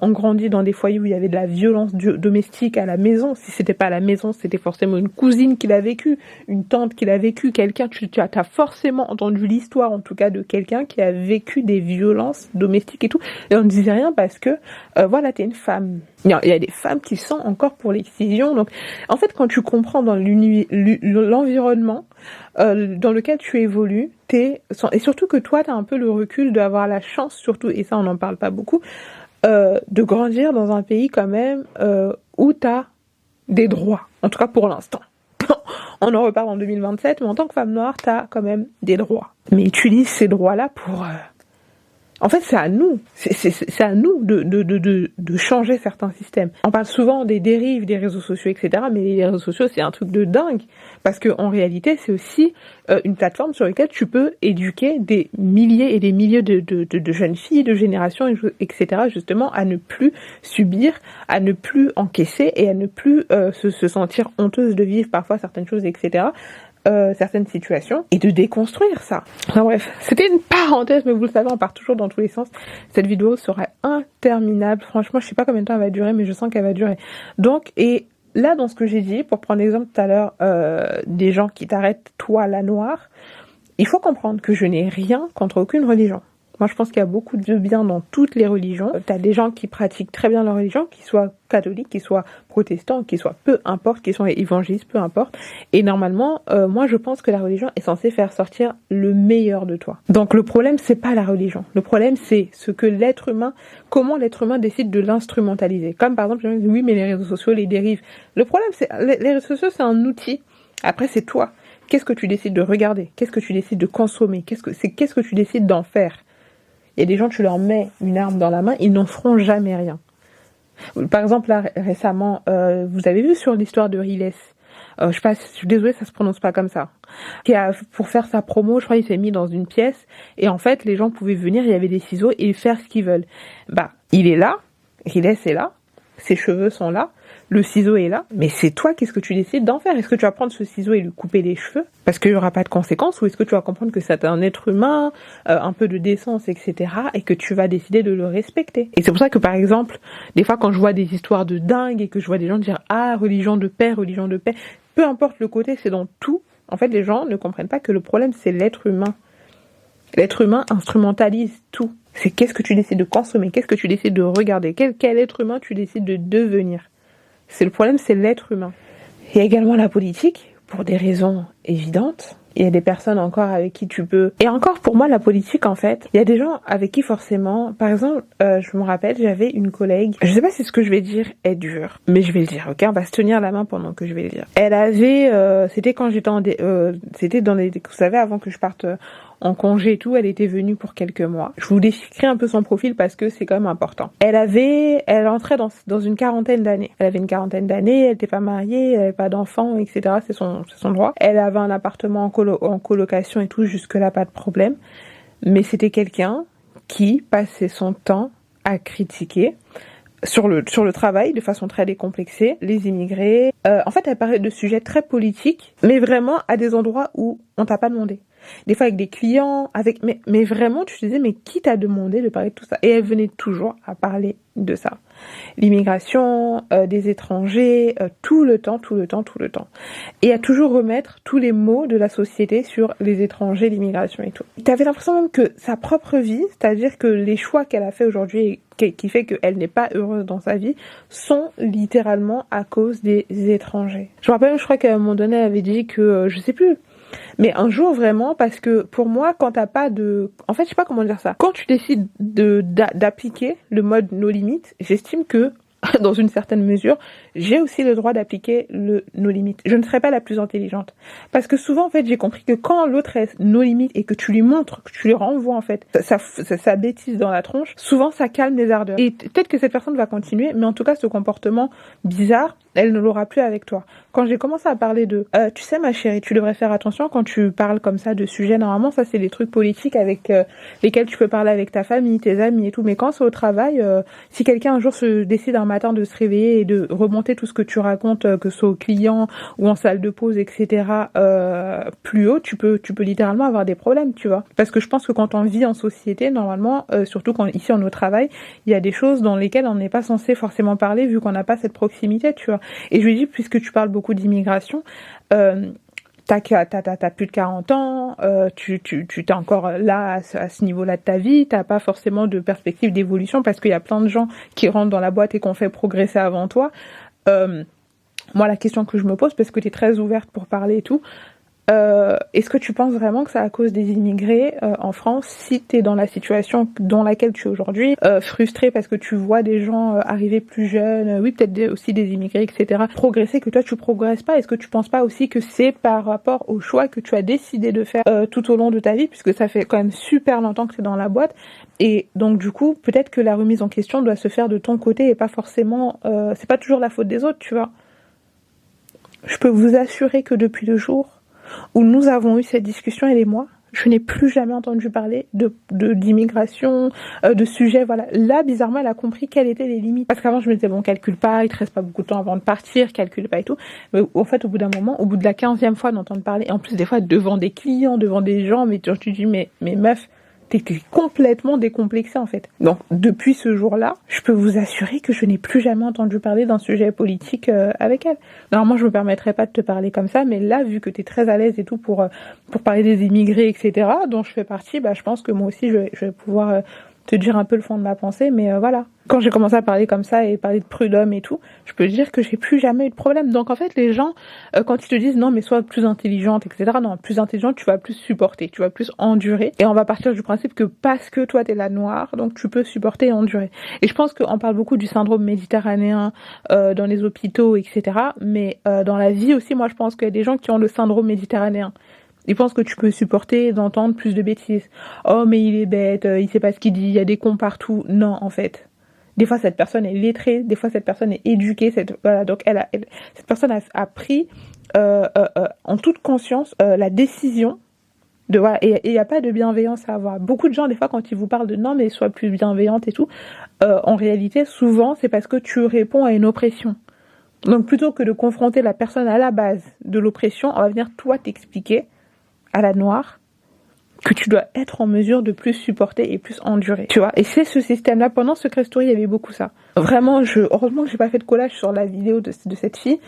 ont grandi dans des foyers où il y avait de la violence domestique à la maison. Si c'était pas à la maison, c'était forcément une cousine qui l'a vécu, une tante qui l'a vécu, quelqu'un, tu as forcément entendu l'histoire, en tout cas, de quelqu'un qui a vécu des violences domestiques et tout. Et on ne disait rien parce que, voilà, t'es une femme. Il y a des femmes qui sont encore pour l'excision. Donc, en fait, quand tu comprends dans l'environnement dans lequel tu évolues, et surtout que toi, tu as un peu le recul d'avoir la chance, surtout, et ça, on n'en parle pas beaucoup, de grandir dans un pays quand même où tu as des droits, en tout cas pour l'instant. On en reparle en 2027, mais en tant que femme noire, tu as quand même des droits. Mais utilise ces droits-là pour En fait, c'est à nous. C'est à nous de changer certains systèmes. On parle souvent des dérives des réseaux sociaux, etc. Mais les réseaux sociaux, c'est un truc de dingue. Parce que en réalité, c'est aussi une plateforme sur laquelle tu peux éduquer des milliers et des milliers de jeunes filles, de générations, etc. Justement, à ne plus subir, à ne plus encaisser et à ne plus se sentir honteuse de vivre parfois certaines choses, etc. Certaines situations et de déconstruire ça. Enfin bref, c'était une parenthèse, mais vous le savez, on part toujours dans tous les sens. Cette vidéo sera interminable. Franchement, je sais pas combien de temps elle va durer, mais je sens qu'elle va durer. Donc, et là, dans ce que j'ai dit, pour prendre l'exemple tout à l'heure des gens qui t'arrêtent, toi, la noire, il faut comprendre que je n'ai rien contre aucune religion. Moi, je pense qu'il y a beaucoup de bien dans toutes les religions. T'as des gens qui pratiquent très bien leur religion, qu'ils soient catholiques, qu'ils soient protestants, qu'ils soient peu importe, qu'ils soient évangélistes, peu importe. Et normalement, moi, je pense que la religion est censée faire sortir le meilleur de toi. Donc, le problème, c'est pas la religion. Le problème, c'est ce que l'être humain, comment l'être humain décide de l'instrumentaliser. Comme par exemple, oui, mais les réseaux sociaux, les dérives. Le problème, c'est les réseaux sociaux, c'est un outil. Après, c'est toi. Qu'est-ce que tu décides de regarder? Qu'est-ce que tu décides de consommer? Qu'est-ce que tu décides d'en faire? Il y a des gens, tu leur mets une arme dans la main, ils n'en feront jamais rien. Par exemple, là, récemment, vous avez vu sur l'histoire de Riles, je suis désolée, ça se prononce pas comme ça, pour faire sa promo, je crois, il s'est mis dans une pièce, et en fait, les gens pouvaient venir, il y avait des ciseaux, et faire ce qu'ils veulent. Bah, il est là, Riles est là, ses cheveux sont là, le ciseau est là, mais c'est toi, qu'est-ce que tu décides d'en faire? Est-ce que tu vas prendre ce ciseau et lui couper les cheveux parce qu'il n'y aura pas de conséquences, ou est-ce que tu vas comprendre que c'est un être humain, un peu de décence, etc., et que tu vas décider de le respecter? Et c'est pour ça que, par exemple, des fois quand je vois des histoires de dingue et que je vois des gens dire « Ah, religion de paix, peu importe le côté, c'est dans tout. En fait, les gens ne comprennent pas que le problème, c'est l'être humain. L'être humain instrumentalise tout. C'est qu'est-ce que tu décides de consommer, qu'est-ce que tu décides de regarder, quel être humain tu décides de devenir. C'est le problème, c'est l'être humain. Il y a également la politique, pour des raisons évidentes. Il y a des personnes encore avec qui tu peux... Et encore, pour moi, la politique, en fait, il y a des gens avec qui forcément... Par exemple, je me rappelle, j'avais une collègue... Je sais pas si ce que je vais dire est dur, mais je vais le dire, ok? On va se tenir la main pendant que je vais le dire. Elle avait... c'était quand j'étais c'était dans les... Vous savez, avant que je parte... en congé et tout, elle était venue pour quelques mois. Je vous décris un peu son profil parce que c'est quand même important. Elle entrait dans une quarantaine d'années. Elle avait une quarantaine d'années, elle n'était pas mariée, elle n'avait pas d'enfants, etc. C'est son droit. Elle avait un appartement en colocation et tout, jusque-là, pas de problème. Mais c'était quelqu'un qui passait son temps à critiquer sur le travail de façon très décomplexée, les immigrés. En fait, elle parlait de sujets très politiques, mais vraiment à des endroits où on t'a pas demandé. Des fois avec des clients, mais vraiment tu te disais mais qui t'a demandé de parler de tout ça? Et elle venait toujours à parler de ça. L'immigration, des étrangers, tout le temps. Et à toujours remettre tous les maux de la société sur les étrangers, l'immigration et tout. T'avais l'impression même que sa propre vie, c'est-à-dire que les choix qu'elle a fait aujourd'hui qui fait qu'elle n'est pas heureuse dans sa vie, sont littéralement à cause des étrangers. Je me rappelle, je crois qu'à un moment donné, elle avait dit que, je sais plus, mais un jour vraiment, parce que pour moi, quand t'as pas de... En fait, je sais pas comment dire ça. Quand tu décides d'appliquer le mode no limites, j'estime que, dans une certaine mesure, j'ai aussi le droit d'appliquer le no limites. Je ne serai pas la plus intelligente. Parce que souvent, en fait, j'ai compris que quand l'autre est no limites et que tu lui montres, que tu lui renvoies, en fait, sa bêtise dans la tronche, souvent, ça calme les ardeurs. Et peut-être que cette personne va continuer, mais en tout cas, ce comportement bizarre, elle ne l'aura plus avec toi. Quand j'ai commencé à parler de tu sais ma chérie, tu devrais faire attention quand tu parles comme ça de sujets, normalement ça c'est des trucs politiques avec lesquels tu peux parler avec ta famille, tes amis et tout, mais quand c'est au travail, si quelqu'un un jour se décide un matin de se réveiller et de remonter tout ce que tu racontes, que ce soit aux clients ou en salle de pause, etc., plus haut, tu peux littéralement avoir des problèmes, tu vois. Parce que je pense que quand on vit en société, normalement, surtout quand ici on est au travail, il y a des choses dans lesquelles on n'est pas censé forcément parler vu qu'on n'a pas cette proximité, tu vois. Et je lui dis, puisque tu parles beaucoup d'immigration, t'as plus de 40 ans, tu t'es encore là à ce niveau-là de ta vie, t'as pas forcément de perspective d'évolution parce qu'il y a plein de gens qui rentrent dans la boîte et qu'on fait progresser avant toi. Moi, la question que je me pose, parce que t'es très ouverte pour parler et tout, Est-ce que tu penses vraiment que c'est à cause des immigrés en France, si tu es dans la situation dans laquelle tu es aujourd'hui, frustré parce que tu vois des gens arriver plus jeunes, oui peut-être aussi des immigrés, etc., progresser, que toi tu progresses pas? Est-ce que tu penses pas aussi que c'est par rapport au choix que tu as décidé de faire tout au long de ta vie, puisque ça fait quand même super longtemps que tu es dans la boîte, et donc du coup peut-être que la remise en question doit se faire de ton côté et pas forcément, c'est pas toujours la faute des autres, tu vois. Je peux vous assurer que depuis le jour où nous avons eu cette discussion, elle et moi, je n'ai plus jamais entendu parler d'immigration, de sujets, voilà. Là, bizarrement, elle a compris quelles étaient les limites. Parce qu'avant, je me disais, bon, calcule pas, il te reste pas beaucoup de temps avant de partir, calcule pas et tout. Mais en fait, au bout d'un moment, au bout de la 15e fois d'entendre parler, et en plus, des fois, devant des clients, devant des gens, mais tu te dis, mais meuf, t'es complètement décomplexée en fait. Donc depuis ce jour-là, je peux vous assurer que je n'ai plus jamais entendu parler d'un sujet politique avec elle. Normalement, je me permettrais pas de te parler comme ça, mais là, vu que t'es très à l'aise et tout pour parler des immigrés, etc., dont je fais partie, bah je pense que moi aussi, je vais pouvoir te dire un peu le fond de ma pensée, mais voilà. Quand j'ai commencé à parler comme ça et parler de prud'homme et tout, je peux te dire que j'ai plus jamais eu de problème. Donc en fait, les gens, quand ils te disent non mais sois plus intelligente, etc., non, plus intelligente, tu vas plus supporter, tu vas plus endurer. Et on va partir du principe que parce que toi t'es la noire, donc tu peux supporter et endurer. Et je pense qu'on parle beaucoup du syndrome méditerranéen dans les hôpitaux, etc., mais dans la vie aussi, moi je pense qu'il y a des gens qui ont le syndrome méditerranéen. Ils pensent que tu peux supporter d'entendre plus de bêtises. Oh mais il est bête, il sait pas ce qu'il dit, il y a des cons partout. Non, en fait. Des fois cette personne est lettrée, des fois cette personne est éduquée, voilà, donc cette personne a pris en toute conscience la décision de voilà, et il n'y a pas de bienveillance à avoir. Beaucoup de gens des fois quand ils vous parlent de non mais sois plus bienveillante et tout, en réalité souvent c'est parce que tu réponds à une oppression. Donc plutôt que de confronter la personne à la base de l'oppression, on va venir toi t'expliquer à la noire que tu dois être en mesure de plus supporter et plus endurer, tu vois. Et c'est ce système-là. Pendant Secret Story, il y avait beaucoup ça. Vraiment, heureusement que j'ai pas fait de collage sur la vidéo de cette fille.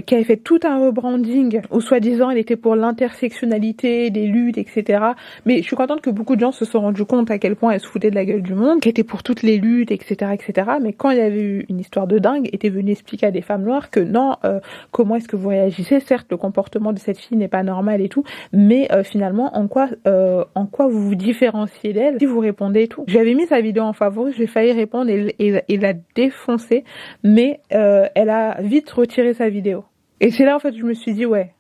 Qui avait fait tout un rebranding où soi-disant elle était pour l'intersectionnalité, des luttes, etc. Mais je suis contente que beaucoup de gens se sont rendus compte à quel point elle se foutait de la gueule du monde, qu'elle était pour toutes les luttes, etc., etc. Mais quand il y avait eu une histoire de dingue, était venue expliquer à des femmes noires que non, comment est-ce que vous réagissez? Certes, le comportement de cette fille n'est pas normal et tout, mais finalement, en quoi vous vous différenciez d'elle si vous répondez et tout. J'avais mis sa vidéo en favori, j'ai failli répondre et la défoncer, mais elle a vite retiré sa vidéo. Et c'est là en fait je me suis dit ouais,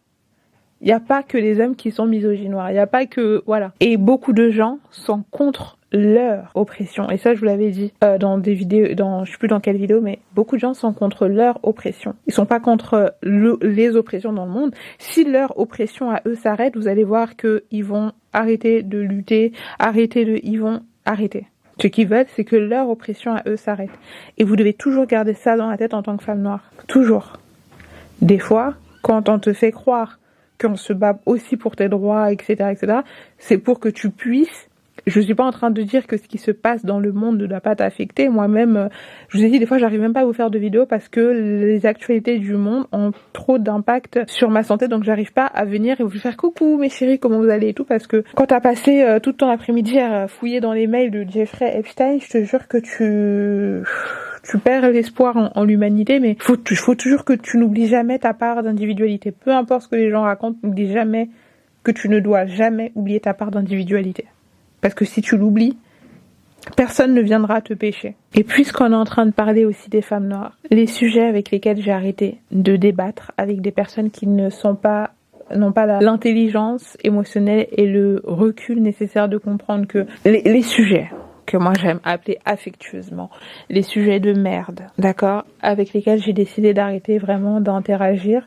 il n'y a pas que les hommes qui sont misogynoires, il n'y a pas que voilà. Et beaucoup de gens sont contre leur oppression. Et ça je vous l'avais dit dans des vidéos, je sais plus dans quelle vidéo, mais beaucoup de gens sont contre leur oppression. Ils sont pas contre les oppressions dans le monde. Si leur oppression à eux s'arrête, vous allez voir que ils vont arrêter de lutter, ils vont arrêter. Ce qu'ils veulent, c'est que leur oppression à eux s'arrête. Et vous devez toujours garder ça dans la tête en tant que femme noire. Toujours. Des fois, quand on te fait croire qu'on se bat aussi pour tes droits, etc., etc., c'est pour que tu puisses... Je suis pas en train de dire que ce qui se passe dans le monde ne doit pas t'affecter. Moi-même, je vous ai dit, des fois, j'arrive même pas à vous faire de vidéos parce que les actualités du monde ont trop d'impact sur ma santé. Donc, j'arrive pas à venir et vous faire coucou, mes chéris, comment vous allez et tout. Parce que quand t'as passé tout ton après-midi à fouiller dans les mails de Jeffrey Epstein, je te jure que tu perds l'espoir en l'humanité. Mais faut toujours que tu n'oublies jamais ta part d'individualité. Peu importe ce que les gens racontent, n'oublie jamais que tu ne dois jamais oublier ta part d'individualité. Parce que si tu l'oublies, personne ne viendra te pêcher. Et puisqu'on est en train de parler aussi des femmes noires, les sujets avec lesquels j'ai arrêté de débattre avec des personnes qui n'ont pas l'intelligence émotionnelle et le recul nécessaire de comprendre que les sujets que moi j'aime appeler affectueusement, les sujets de merde, d'accord, avec lesquels j'ai décidé d'arrêter vraiment d'interagir.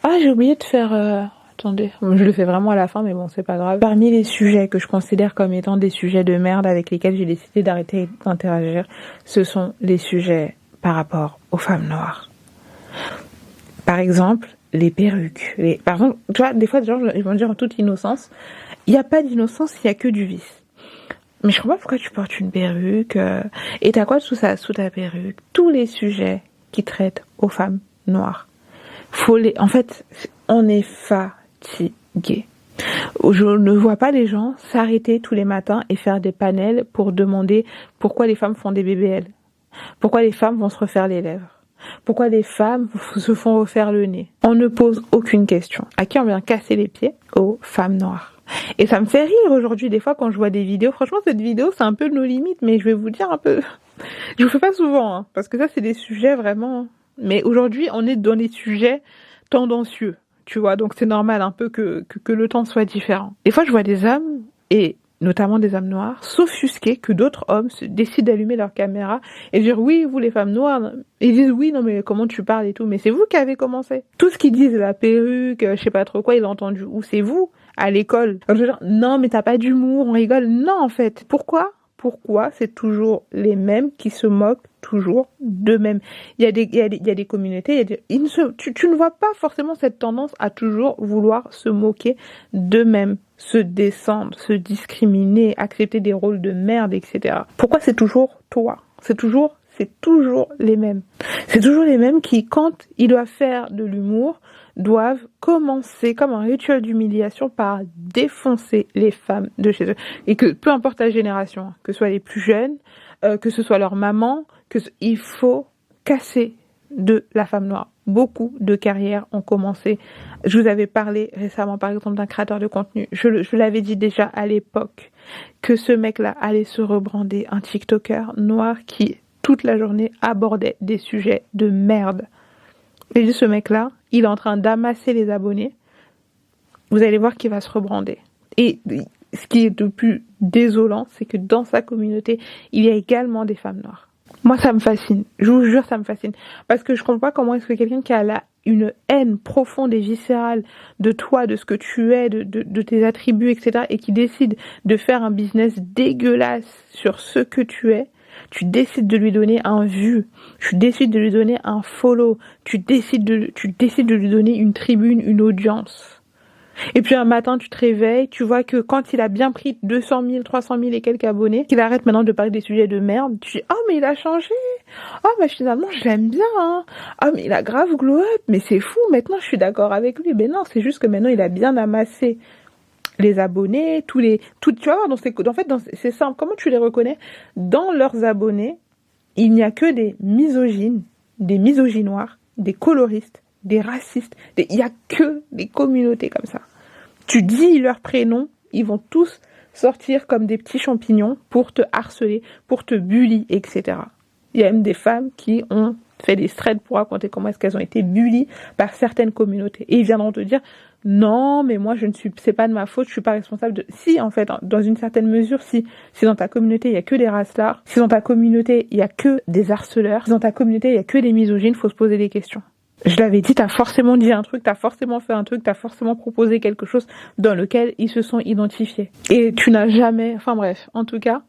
Ah, j'ai oublié de faire... Attendez, je le fais vraiment à la fin, mais bon, c'est pas grave. Parmi les sujets que je considère comme étant des sujets de merde avec lesquels j'ai décidé d'arrêter d'interagir, ce sont les sujets par rapport aux femmes noires. Par exemple, les perruques. Par exemple, tu vois, des fois, des gens ils vont dire en toute innocence, il n'y a pas d'innocence, il n'y a que du vice. Mais je comprends pas pourquoi tu portes une perruque, et t'as quoi sous ta perruque? Tous les sujets qui traitent aux femmes noires. En fait, on est fatigué. Je ne vois pas les gens s'arrêter tous les matins et faire des panels pour demander pourquoi les femmes font des BBL. Pourquoi les femmes vont se refaire les lèvres. Pourquoi les femmes se font refaire le nez? On ne pose aucune question. À qui on vient casser les pieds? Aux femmes noires. Et ça me fait rire aujourd'hui des fois quand je vois des vidéos. Franchement, cette vidéo, c'est un peu nos limites, mais je vais vous dire un peu... Je vous fais pas souvent, hein, parce que ça, c'est des sujets vraiment... Mais aujourd'hui, on est dans des sujets tendancieux, tu vois, donc c'est normal un peu que le temps soit différent. Des fois, je vois des hommes, et notamment des hommes noirs, s'offusquer que d'autres hommes décident d'allumer leur caméra et dire oui, vous les femmes noires, et ils disent oui, non mais comment tu parles et tout, mais c'est vous qui avez commencé. Tout ce qu'ils disent, la perruque, je sais pas trop quoi, ils l'ont entendu où? C'est vous, à l'école. Alors, je veux dire, non mais t'as pas d'humour, on rigole. Non en fait, pourquoi c'est toujours les mêmes qui se moquent toujours d'eux-mêmes? Il y a des communautés, tu ne vois pas forcément cette tendance à toujours vouloir se moquer d'eux-mêmes, se descendre, se discriminer, accepter des rôles de merde, etc. Pourquoi c'est toujours toi? C'est toujours les mêmes. C'est toujours les mêmes qui, quand ils doivent faire de l'humour, doivent commencer comme un rituel d'humiliation par défoncer les femmes de chez eux. Et que peu importe la génération, que ce soit les plus jeunes, que ce soit leur maman, il faut casser de la femme noire. Beaucoup de carrières ont commencé. Je vous avais parlé récemment, par exemple, d'un créateur de contenu. Je l'avais dit déjà à l'époque que ce mec-là allait se rebrander, un TikToker noir qui, toute la journée, abordait des sujets de merde. Et dit, ce mec-là, il est en train d'amasser les abonnés. Vous allez voir qu'il va se rebrander. Et ce qui est le plus désolant, c'est que dans sa communauté, il y a également des femmes noires. Moi, ça me fascine. Je vous jure, ça me fascine. Parce que je comprends pas comment est-ce que quelqu'un qui a une haine profonde et viscérale de toi, de ce que tu es, de tes attributs, etc., et qui décide de faire un business dégueulasse sur ce que tu es, tu décides de lui donner un vue, tu décides de lui donner un follow, tu décides de lui donner une tribune, une audience. Et puis un matin, tu te réveilles, tu vois que quand il a bien pris 200 000, 300 000 et quelques abonnés, qu'il arrête maintenant de parler des sujets de merde, tu dis « Oh, mais il a changé. Oh, mais finalement, je l'aime bien. Hein. Oh, mais il a grave glow up. Mais c'est fou, maintenant, je suis d'accord avec lui. » Mais non, c'est juste que maintenant, il a bien amassé les abonnés, tu vas voir, c'est simple. Comment tu les reconnais? Dans leurs abonnés, il n'y a que des misogynes, des misogynoirs, des coloristes, des racistes. Il n'y a que des communautés comme ça. Tu dis leur prénom, ils vont tous sortir comme des petits champignons pour te harceler, pour te bully, etc. Il y a même des femmes qui ont fait des threads pour raconter comment est-ce qu'elles ont été bullies par certaines communautés. Et ils viendront te dire non, mais moi c'est pas de ma faute, je suis pas responsable de... Si, en fait, dans une certaine mesure, si dans ta communauté il y a que des racelards, si dans ta communauté il y a que des harceleurs, si dans ta communauté il y a que des misogynes, faut se poser des questions. Je l'avais dit, t'as forcément dit un truc, t'as forcément fait un truc, t'as forcément proposé quelque chose dans lequel ils se sont identifiés. Et tu n'as jamais... Enfin bref, en tout cas,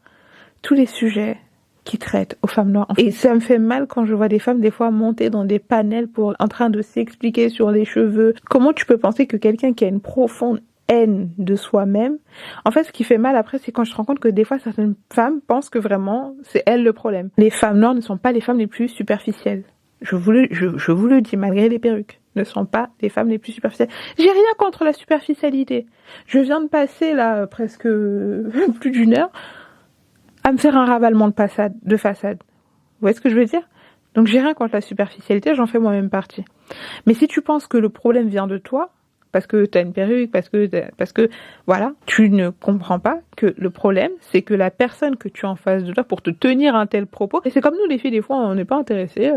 tous les sujets qui traitent aux femmes noires. Et ça me fait mal quand je vois des femmes des fois monter dans des panels en train de s'expliquer sur les cheveux. Comment tu peux penser que quelqu'un qui a une profonde haine de soi-même, en fait ce qui fait mal après c'est quand je te rends compte que des fois certaines femmes pensent que vraiment c'est elles le problème. Les femmes noires ne sont pas les femmes les plus superficielles. Je vous le dis, malgré les perruques, ne sont pas les femmes les plus superficielles. J'ai rien contre la superficialité. Je viens de passer là presque plus d'une heure à me faire un ravalement de façade. Vous voyez ce que je veux dire? Donc j'ai rien contre la superficialité, j'en fais moi-même partie. Mais si tu penses que le problème vient de toi, parce que t'as une perruque, parce que voilà, tu ne comprends pas que le problème, c'est que la personne que tu as en face de toi pour te tenir un tel propos, et c'est comme nous les filles, des fois on n'est pas intéressés,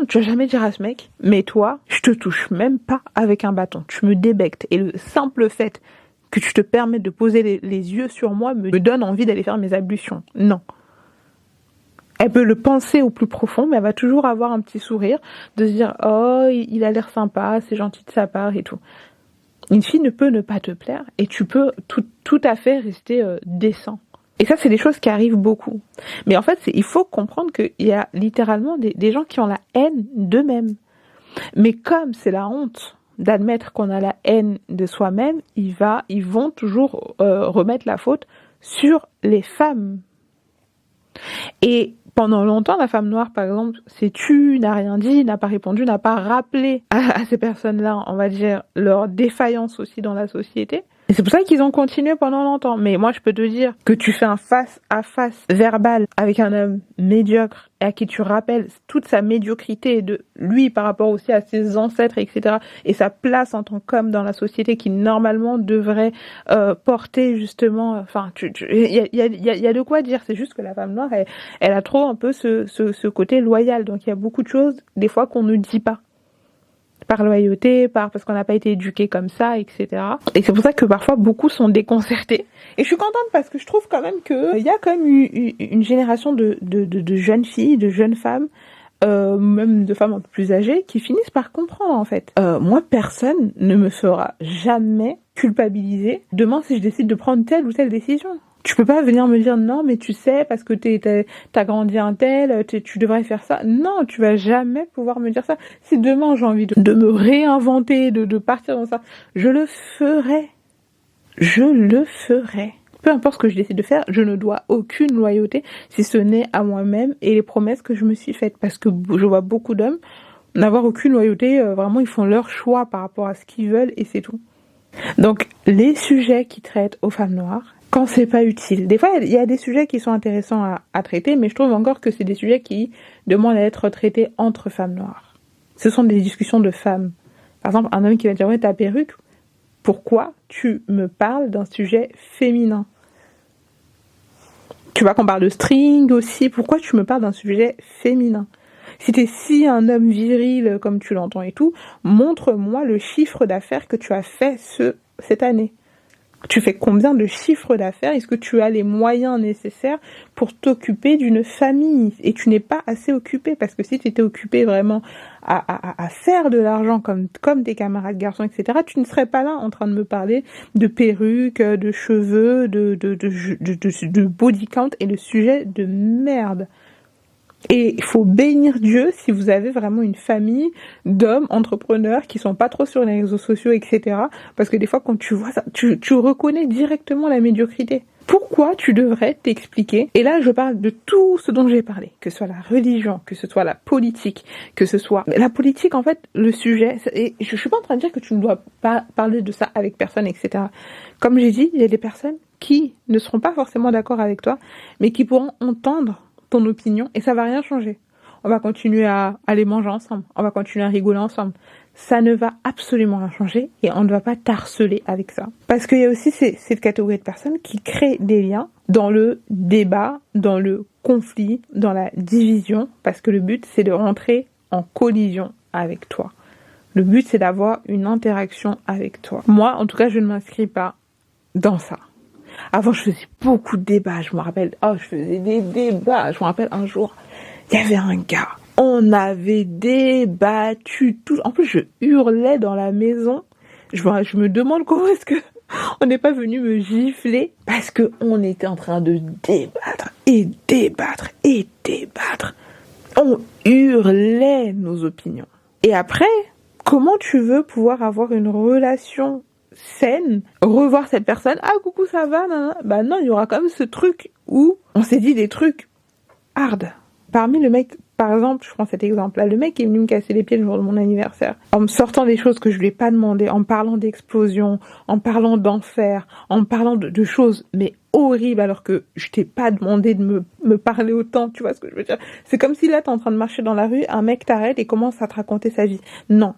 tu vas jamais dire à ce mec, mais toi, je te touche même pas avec un bâton, tu me débectes, et le simple fait que tu te permettes de poser les yeux sur moi me donne envie d'aller faire mes ablutions. Non. Elle peut le penser au plus profond, mais elle va toujours avoir un petit sourire, de se dire « Oh, il a l'air sympa, c'est gentil de sa part et tout ». Une fille ne peut ne pas te plaire et tu peux tout à fait rester décent. Et ça, c'est des choses qui arrivent beaucoup. Mais en fait, il faut comprendre qu'il y a littéralement des gens qui ont la haine d'eux-mêmes. Mais comme c'est la honte d'admettre qu'on a la haine de soi-même, ils vont toujours remettre la faute sur les femmes. Et pendant longtemps, la femme noire, par exemple, s'est tue, n'a rien dit, n'a pas répondu, n'a pas rappelé à ces personnes-là, on va dire, leur défaillance aussi dans la société. Et c'est pour ça qu'ils ont continué pendant longtemps. Mais moi, je peux te dire que tu fais un face-à-face verbal avec un homme médiocre et à qui tu rappelles toute sa médiocrité de lui par rapport aussi à ses ancêtres, etc. Et sa place en tant qu'homme dans la société qui normalement devrait porter justement... Enfin, il y a de quoi dire. C'est juste que la femme noire, elle a trop un peu ce côté loyal. Donc il y a beaucoup de choses, des fois, qu'on ne dit pas. Par loyauté, parce qu'on n'a pas été éduqué comme ça, etc. Et c'est pour ça que parfois beaucoup sont déconcertés. Et je suis contente parce que je trouve quand même que il y a quand même une génération de jeunes filles, de jeunes femmes, même de femmes un peu plus âgées, qui finissent par comprendre en fait. Moi, personne ne me fera jamais culpabiliser demain si je décide de prendre telle ou telle décision. Tu peux pas venir me dire non, mais tu sais, parce que t'as grandi un tel, tu devrais faire ça. Non, tu vas jamais pouvoir me dire ça. Si demain j'ai envie de me réinventer, de partir dans ça, je le ferai. Je le ferai. Peu importe ce que je décide de faire, je ne dois aucune loyauté, si ce n'est à moi-même et les promesses que je me suis faites. Parce que je vois beaucoup d'hommes n'avoir aucune loyauté, vraiment ils font leur choix par rapport à ce qu'ils veulent et c'est tout. Donc les sujets qui traitent aux femmes noires, quand c'est pas utile. Des fois, il y a des sujets qui sont intéressants à traiter, mais je trouve encore que c'est des sujets qui demandent à être traités entre femmes noires. Ce sont des discussions de femmes. Par exemple, un homme qui va dire « Ouais, ta perruque, pourquoi tu me parles d'un sujet féminin ?» Tu vois qu'on parle de string aussi, pourquoi tu me parles d'un sujet féminin ? Si t'es si un homme viril comme tu l'entends et tout, montre-moi le chiffre d'affaires que tu as fait cette année. Tu fais combien de chiffres d'affaires? Est-ce que tu as les moyens nécessaires pour t'occuper d'une famille? Et tu n'es pas assez occupé, parce que si tu étais occupé vraiment à faire de l'argent comme tes camarades garçons, etc., tu ne serais pas là en train de me parler de perruques, de cheveux, de body count et de sujets de merde. Et il faut bénir Dieu si vous avez vraiment une famille d'hommes entrepreneurs qui sont pas trop sur les réseaux sociaux, etc. Parce que des fois, quand tu vois ça, tu reconnais directement la médiocrité. Pourquoi tu devrais t'expliquer? Et là, je parle de tout ce dont j'ai parlé, que ce soit la religion, que ce soit la politique, que ce soit... La politique, en fait, le sujet... Et je suis pas en train de dire que tu ne dois pas parler de ça avec personne, etc. Comme j'ai dit, il y a des personnes qui ne seront pas forcément d'accord avec toi, mais qui pourront entendre ton opinion et ça va rien changer. On va continuer à aller manger ensemble, on va continuer à rigoler ensemble. Ça ne va absolument rien changer et on ne va pas t'harceler avec ça. Parce qu'il y a aussi cette catégorie de personnes qui créent des liens dans le débat, dans le conflit, dans la division, parce que le but c'est de rentrer en collision avec toi. Le but c'est d'avoir une interaction avec toi. Moi, en tout cas, je ne m'inscris pas dans ça. Avant, je faisais beaucoup de débats, je me rappelle. Oh, je faisais des débats. Je me rappelle un jour, il y avait un gars. On avait débattu tout. En plus, je hurlais dans la maison. Je me demande comment est-ce que on n'est pas venu me gifler parce que on était en train de débattre et débattre et débattre. On hurlait nos opinions. Et après, comment tu veux pouvoir avoir une relation saine, revoir cette personne, ah coucou ça va, nanana. Bah non, il y aura quand même ce truc où on s'est dit des trucs hard. Parmi le mec, par exemple, je prends cet exemple là, le mec est venu me casser les pieds le jour de mon anniversaire, en me sortant des choses que je lui ai pas demandé, en parlant d'explosion, en parlant d'enfer, en parlant de choses mais horribles alors que je t'ai pas demandé de me parler autant, tu vois ce que je veux dire. C'est comme si là t'es en train de marcher dans la rue, un mec t'arrête et commence à te raconter sa vie. Non.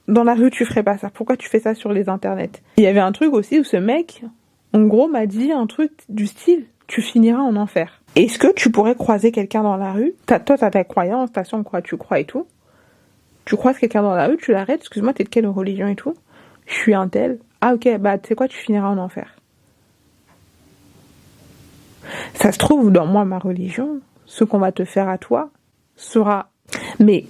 Dans la rue, tu ferais pas ça. Pourquoi tu fais ça sur les internets? Il y avait un truc aussi où ce mec, en gros, m'a dit un truc du style, tu finiras en enfer. Est-ce que tu pourrais croiser quelqu'un dans la rue? Toi, t'as ta croyance, t'as son quoi tu crois et tout. Tu croises quelqu'un dans la rue, tu l'arrêtes, excuse-moi, t'es de quelle religion et tout? Je suis un tel. Ah ok, bah tu sais quoi, tu finiras en enfer. Ça se trouve, dans moi, ma religion, ce qu'on va te faire à toi sera... Mais...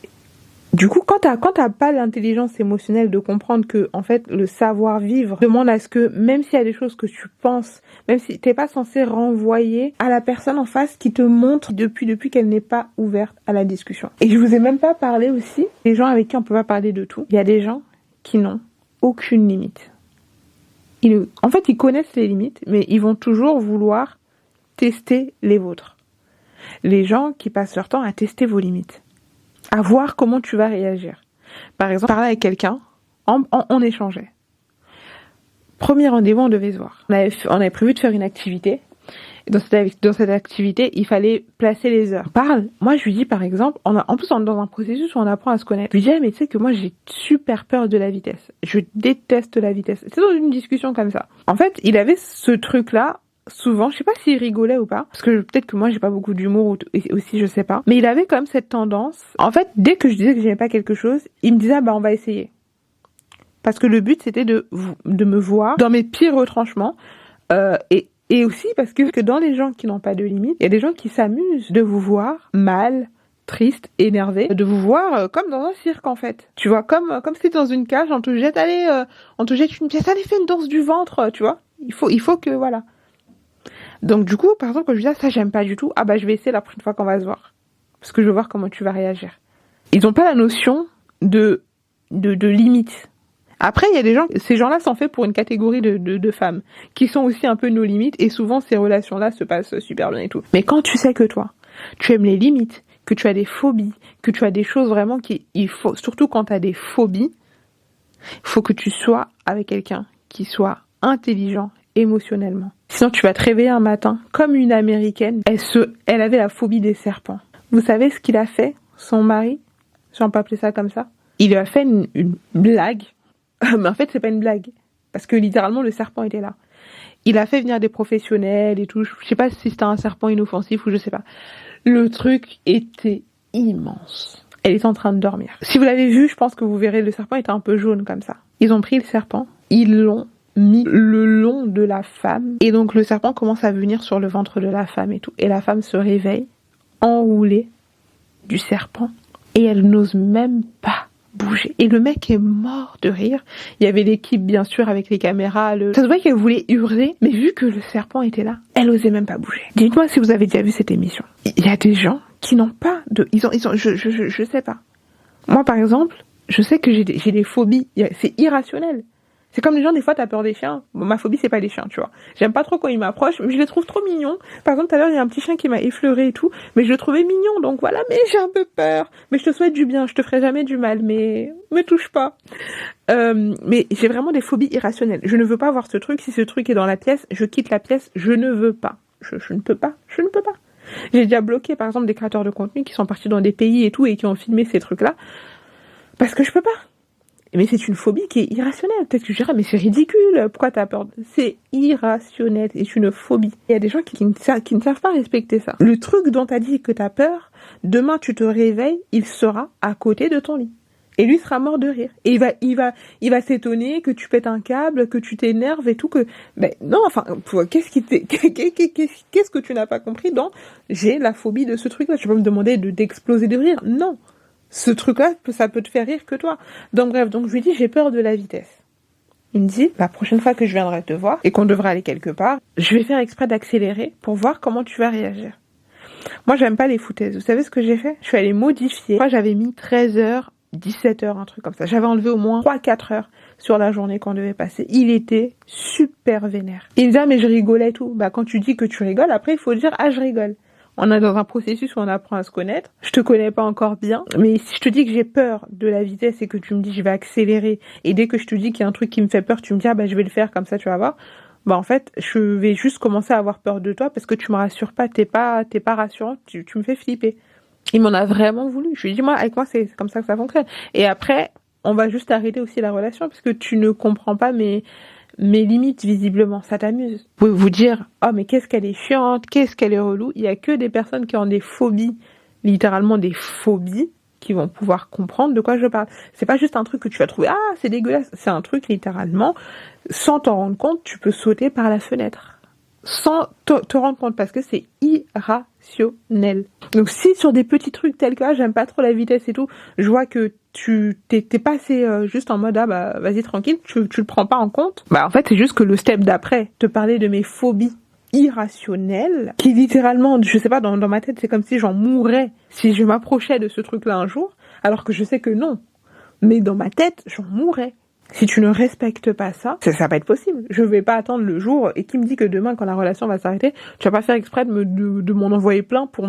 Du coup, quand t'as pas l'intelligence émotionnelle de comprendre que, en fait, le savoir-vivre demande à ce que, même s'il y a des choses que tu penses, même si t'es pas censé renvoyer à la personne en face qui te montre depuis qu'elle n'est pas ouverte à la discussion. Et je vous ai même pas parlé aussi des gens avec qui on peut pas parler de tout. Il y a des gens qui n'ont aucune limite. En fait, ils connaissent les limites, mais ils vont toujours vouloir tester les vôtres. Les gens qui passent leur temps à tester vos limites. À voir comment tu vas réagir. Par exemple, parler avec quelqu'un, on échangeait. Premier rendez-vous, on devait se voir. On avait prévu de faire une activité. Dans cette activité, il fallait placer les heures. On parle. Moi, je lui dis, par exemple, en plus, on est dans un processus où on apprend à se connaître. Je lui dis, mais tu sais que moi, j'ai super peur de la vitesse. Je déteste la vitesse. C'est dans une discussion comme ça. En fait, il avait ce truc-là, souvent, je sais pas s'il rigolait ou pas, parce que peut-être que moi, j'ai pas beaucoup d'humour aussi, je sais pas. Mais il avait quand même cette tendance. En fait, dès que je disais que j'aimais pas quelque chose, il me disait, on va essayer. Parce que le but, c'était de me voir dans mes pires retranchements, et aussi parce que dans les gens qui n'ont pas de limite, il y a des gens qui s'amusent de vous voir mal, triste, énervé, de vous voir comme dans un cirque en fait. Tu vois, comme si t'es dans une cage, on te jette une pièce, allez, fais une danse du ventre, tu vois. Il faut que, voilà. Donc du coup, par exemple, quand je dis ça, j'aime pas du tout, je vais essayer la prochaine fois qu'on va se voir. Parce que je veux voir comment tu vas réagir. Ils ont pas la notion de limite. Après, il y a des gens, ces gens-là sont faits pour une catégorie de femmes, qui sont aussi un peu nos limites, et souvent ces relations-là se passent super bien et tout. Mais quand tu sais que toi, tu aimes les limites, que tu as des phobies, que tu as des choses vraiment surtout quand tu as des phobies, il faut que tu sois avec quelqu'un qui soit intelligent émotionnellement. Sinon, tu vas te réveiller un matin, comme une Américaine, elle avait la phobie des serpents. Vous savez ce qu'il a fait, son mari, si on peut appeler ça comme ça? Il lui a fait une blague. Mais en fait, c'est pas une blague. Parce que littéralement, le serpent était là. Il a fait venir des professionnels et tout. Je sais pas si c'était un serpent inoffensif ou je sais pas. Le truc était immense. Elle était en train de dormir. Si vous l'avez vu, je pense que vous verrez, le serpent était un peu jaune comme ça. Ils ont pris le serpent. Ils l'ont mis le long de la femme. Et donc, le serpent commence à venir sur le ventre de la femme et tout. Et la femme se réveille, enroulée du serpent. Et elle n'ose même pas bouger. Et le mec est mort de rire. Il y avait l'équipe, bien sûr, avec les caméras. Ça se voit qu'elle voulait hurler, mais vu que le serpent était là, elle osait même pas bouger. Dites-moi si vous avez déjà vu cette émission. Il y a des gens qui n'ont pas de... Je sais pas. Moi, par exemple, je sais que j'ai des phobies. C'est irrationnel. C'est comme les gens, des fois, t'as peur des chiens. Bon, ma phobie, c'est pas les chiens, tu vois. J'aime pas trop quand ils m'approchent, mais je les trouve trop mignons. Par exemple, tout à l'heure, il y a un petit chien qui m'a effleuré et tout, mais je le trouvais mignon, donc voilà, mais j'ai un peu peur. Mais je te souhaite du bien, je te ferai jamais du mal, mais me touche pas. Mais j'ai vraiment des phobies irrationnelles. Je ne veux pas voir ce truc. Si ce truc est dans la pièce, je quitte la pièce, je ne veux pas. Je ne peux pas. J'ai déjà bloqué, par exemple, des créateurs de contenu qui sont partis dans des pays et tout, et qui ont filmé ces trucs-là, parce que je peux pas. Mais c'est une phobie qui est irrationnelle. Peut-être que je dirais, mais c'est ridicule, pourquoi t'as peur? C'est irrationnel, c'est une phobie. Il y a des gens qui ne savent pas respecter ça. Le truc dont t'as dit que t'as peur, demain tu te réveilles, il sera à côté de ton lit. Et lui sera mort de rire. Et il va s'étonner que tu pètes un câble, que tu t'énerves et tout, non, enfin, qu'est-ce que tu n'as pas compris dans, j'ai la phobie de ce truc-là. Tu peux me demander d'exploser de rire. Non. Ce truc-là, ça peut te faire rire que toi. Donc bref, je lui dis, j'ai peur de la vitesse. Il me dit, la prochaine fois que je viendrai te voir et qu'on devra aller quelque part, je vais faire exprès d'accélérer pour voir comment tu vas réagir. Moi, j'aime pas les foutaises. Vous savez ce que j'ai fait? Je suis allée modifier. Moi, j'avais mis 13h, 17h, un truc comme ça. J'avais enlevé au moins 3-4 heures sur la journée qu'on devait passer. Il était super vénère. Il me dit, mais je rigolais et tout. Quand tu dis que tu rigoles, après, il faut dire, je rigole. On est dans un processus où on apprend à se connaître. Je te connais pas encore bien, mais si je te dis que j'ai peur de la vitesse et que tu me dis je vais accélérer, et dès que je te dis qu'il y a un truc qui me fait peur, tu me dis je vais le faire comme ça, tu vas voir. En fait, je vais juste commencer à avoir peur de toi parce que tu me rassures pas, t'es pas rassurante, tu me fais flipper. Il m'en a vraiment voulu. Je lui ai dit, avec moi, c'est comme ça que ça fonctionne. Et après, on va juste arrêter aussi la relation parce que tu ne comprends pas mes limites, visiblement, ça t'amuse. Vous pouvez vous dire, mais qu'est-ce qu'elle est chiante, qu'est-ce qu'elle est relou. Il y a que des personnes qui ont des phobies, littéralement des phobies, qui vont pouvoir comprendre de quoi je parle. C'est pas juste un truc que tu vas trouver, c'est dégueulasse. C'est un truc, littéralement, sans t'en rendre compte, tu peux sauter par la fenêtre. Sans te rendre compte, parce que c'est irrationnel. Donc si sur des petits trucs tels que j'aime pas trop la vitesse et tout, je vois que t'es pas assez juste en mode vas-y tranquille, tu le prends pas en compte. En fait c'est juste que le step d'après, te parler de mes phobies irrationnelles, qui littéralement, je sais pas, dans ma tête c'est comme si j'en mourrais si je m'approchais de ce truc-là un jour, alors que je sais que non. Mais dans ma tête, j'en mourrais. Si tu ne respectes pas ça va pas être possible. Je vais pas attendre le jour et qui me dit que demain, quand la relation va s'arrêter, tu vas pas faire exprès de m'en envoyer plein pour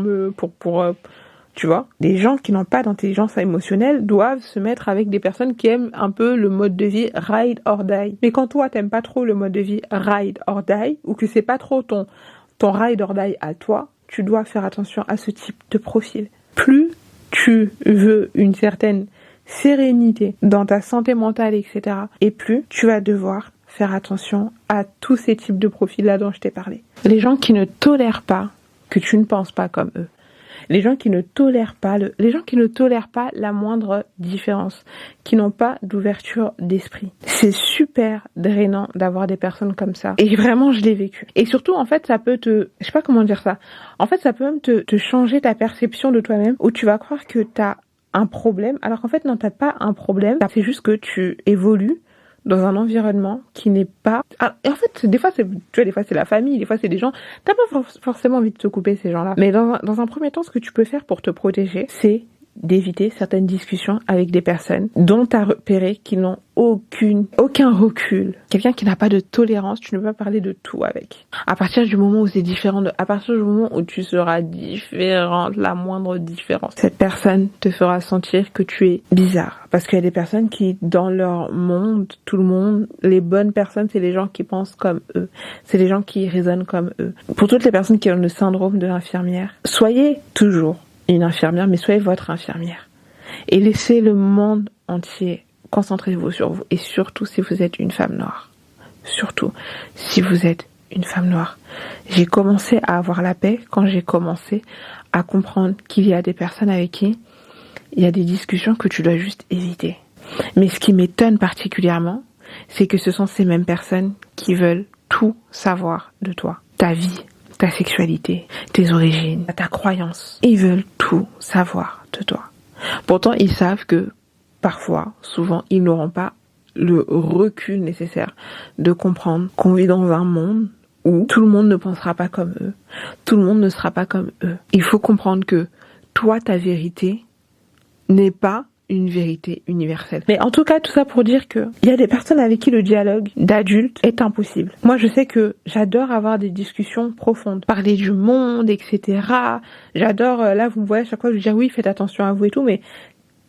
Tu vois, les gens qui n'ont pas d'intelligence émotionnelle doivent se mettre avec des personnes qui aiment un peu le mode de vie ride or die. Mais quand toi, t'aimes pas trop le mode de vie ride or die, ou que c'est pas trop ton ride or die à toi, tu dois faire attention à ce type de profil. Plus tu veux une certaine sérénité dans ta santé mentale, etc., et plus tu vas devoir faire attention à tous ces types de profils-là dont je t'ai parlé. Les gens qui ne tolèrent pas que tu ne penses pas comme eux. Les gens qui ne tolèrent pas la moindre différence, qui n'ont pas d'ouverture d'esprit. C'est super drainant d'avoir des personnes comme ça. Et vraiment, je l'ai vécu. Et surtout, en fait, ça peut je sais pas comment dire ça. En fait, ça peut même te changer ta perception de toi-même, où tu vas croire que t'as un problème, alors qu'en fait, non, t'as pas un problème. C'est juste que tu évolues dans un environnement qui n'est pas... Ah, et en fait, des fois, des fois c'est la famille, des fois c'est des gens... T'as pas forcément envie de te couper ces gens-là. Mais dans un premier temps, ce que tu peux faire pour te protéger, c'est d'éviter certaines discussions avec des personnes dont tu as repéré qu'ils n'ont aucun recul. Quelqu'un qui n'a pas de tolérance, tu ne peux pas parler de tout avec. À partir du moment où c'est différent, à partir du moment où tu seras différente, la moindre différence, cette personne te fera sentir que tu es bizarre. Parce qu'il y a des personnes qui, dans leur monde, tout le monde, les bonnes personnes, c'est les gens qui pensent comme eux. C'est les gens qui raisonnent comme eux. Pour toutes les personnes qui ont le syndrome de l'infirmière, soyez toujours une infirmière, mais soyez votre infirmière. Et laissez le monde entier, concentrez-vous sur vous. Et surtout si vous êtes une femme noire. Surtout si vous êtes une femme noire. J'ai commencé à avoir la paix quand j'ai commencé à comprendre qu'il y a des personnes avec qui il y a des discussions que tu dois juste éviter. Mais ce qui m'étonne particulièrement, c'est que ce sont ces mêmes personnes qui veulent tout savoir de toi. Ta vie, ta sexualité, tes origines, ta croyance. Ils veulent tout savoir de toi. Pourtant, ils savent que parfois, souvent, ils n'auront pas le recul nécessaire de comprendre qu'on vit dans un monde où tout le monde ne pensera pas comme eux. Tout le monde ne sera pas comme eux. Il faut comprendre que toi, ta vérité n'est pas une vérité universelle. Mais en tout cas, tout ça pour dire que il y a des personnes avec qui le dialogue d'adulte est impossible. Moi, je sais que j'adore avoir des discussions profondes, parler du monde, etc. J'adore, là, vous me voyez à chaque fois, je dis oui, faites attention à vous et tout, mais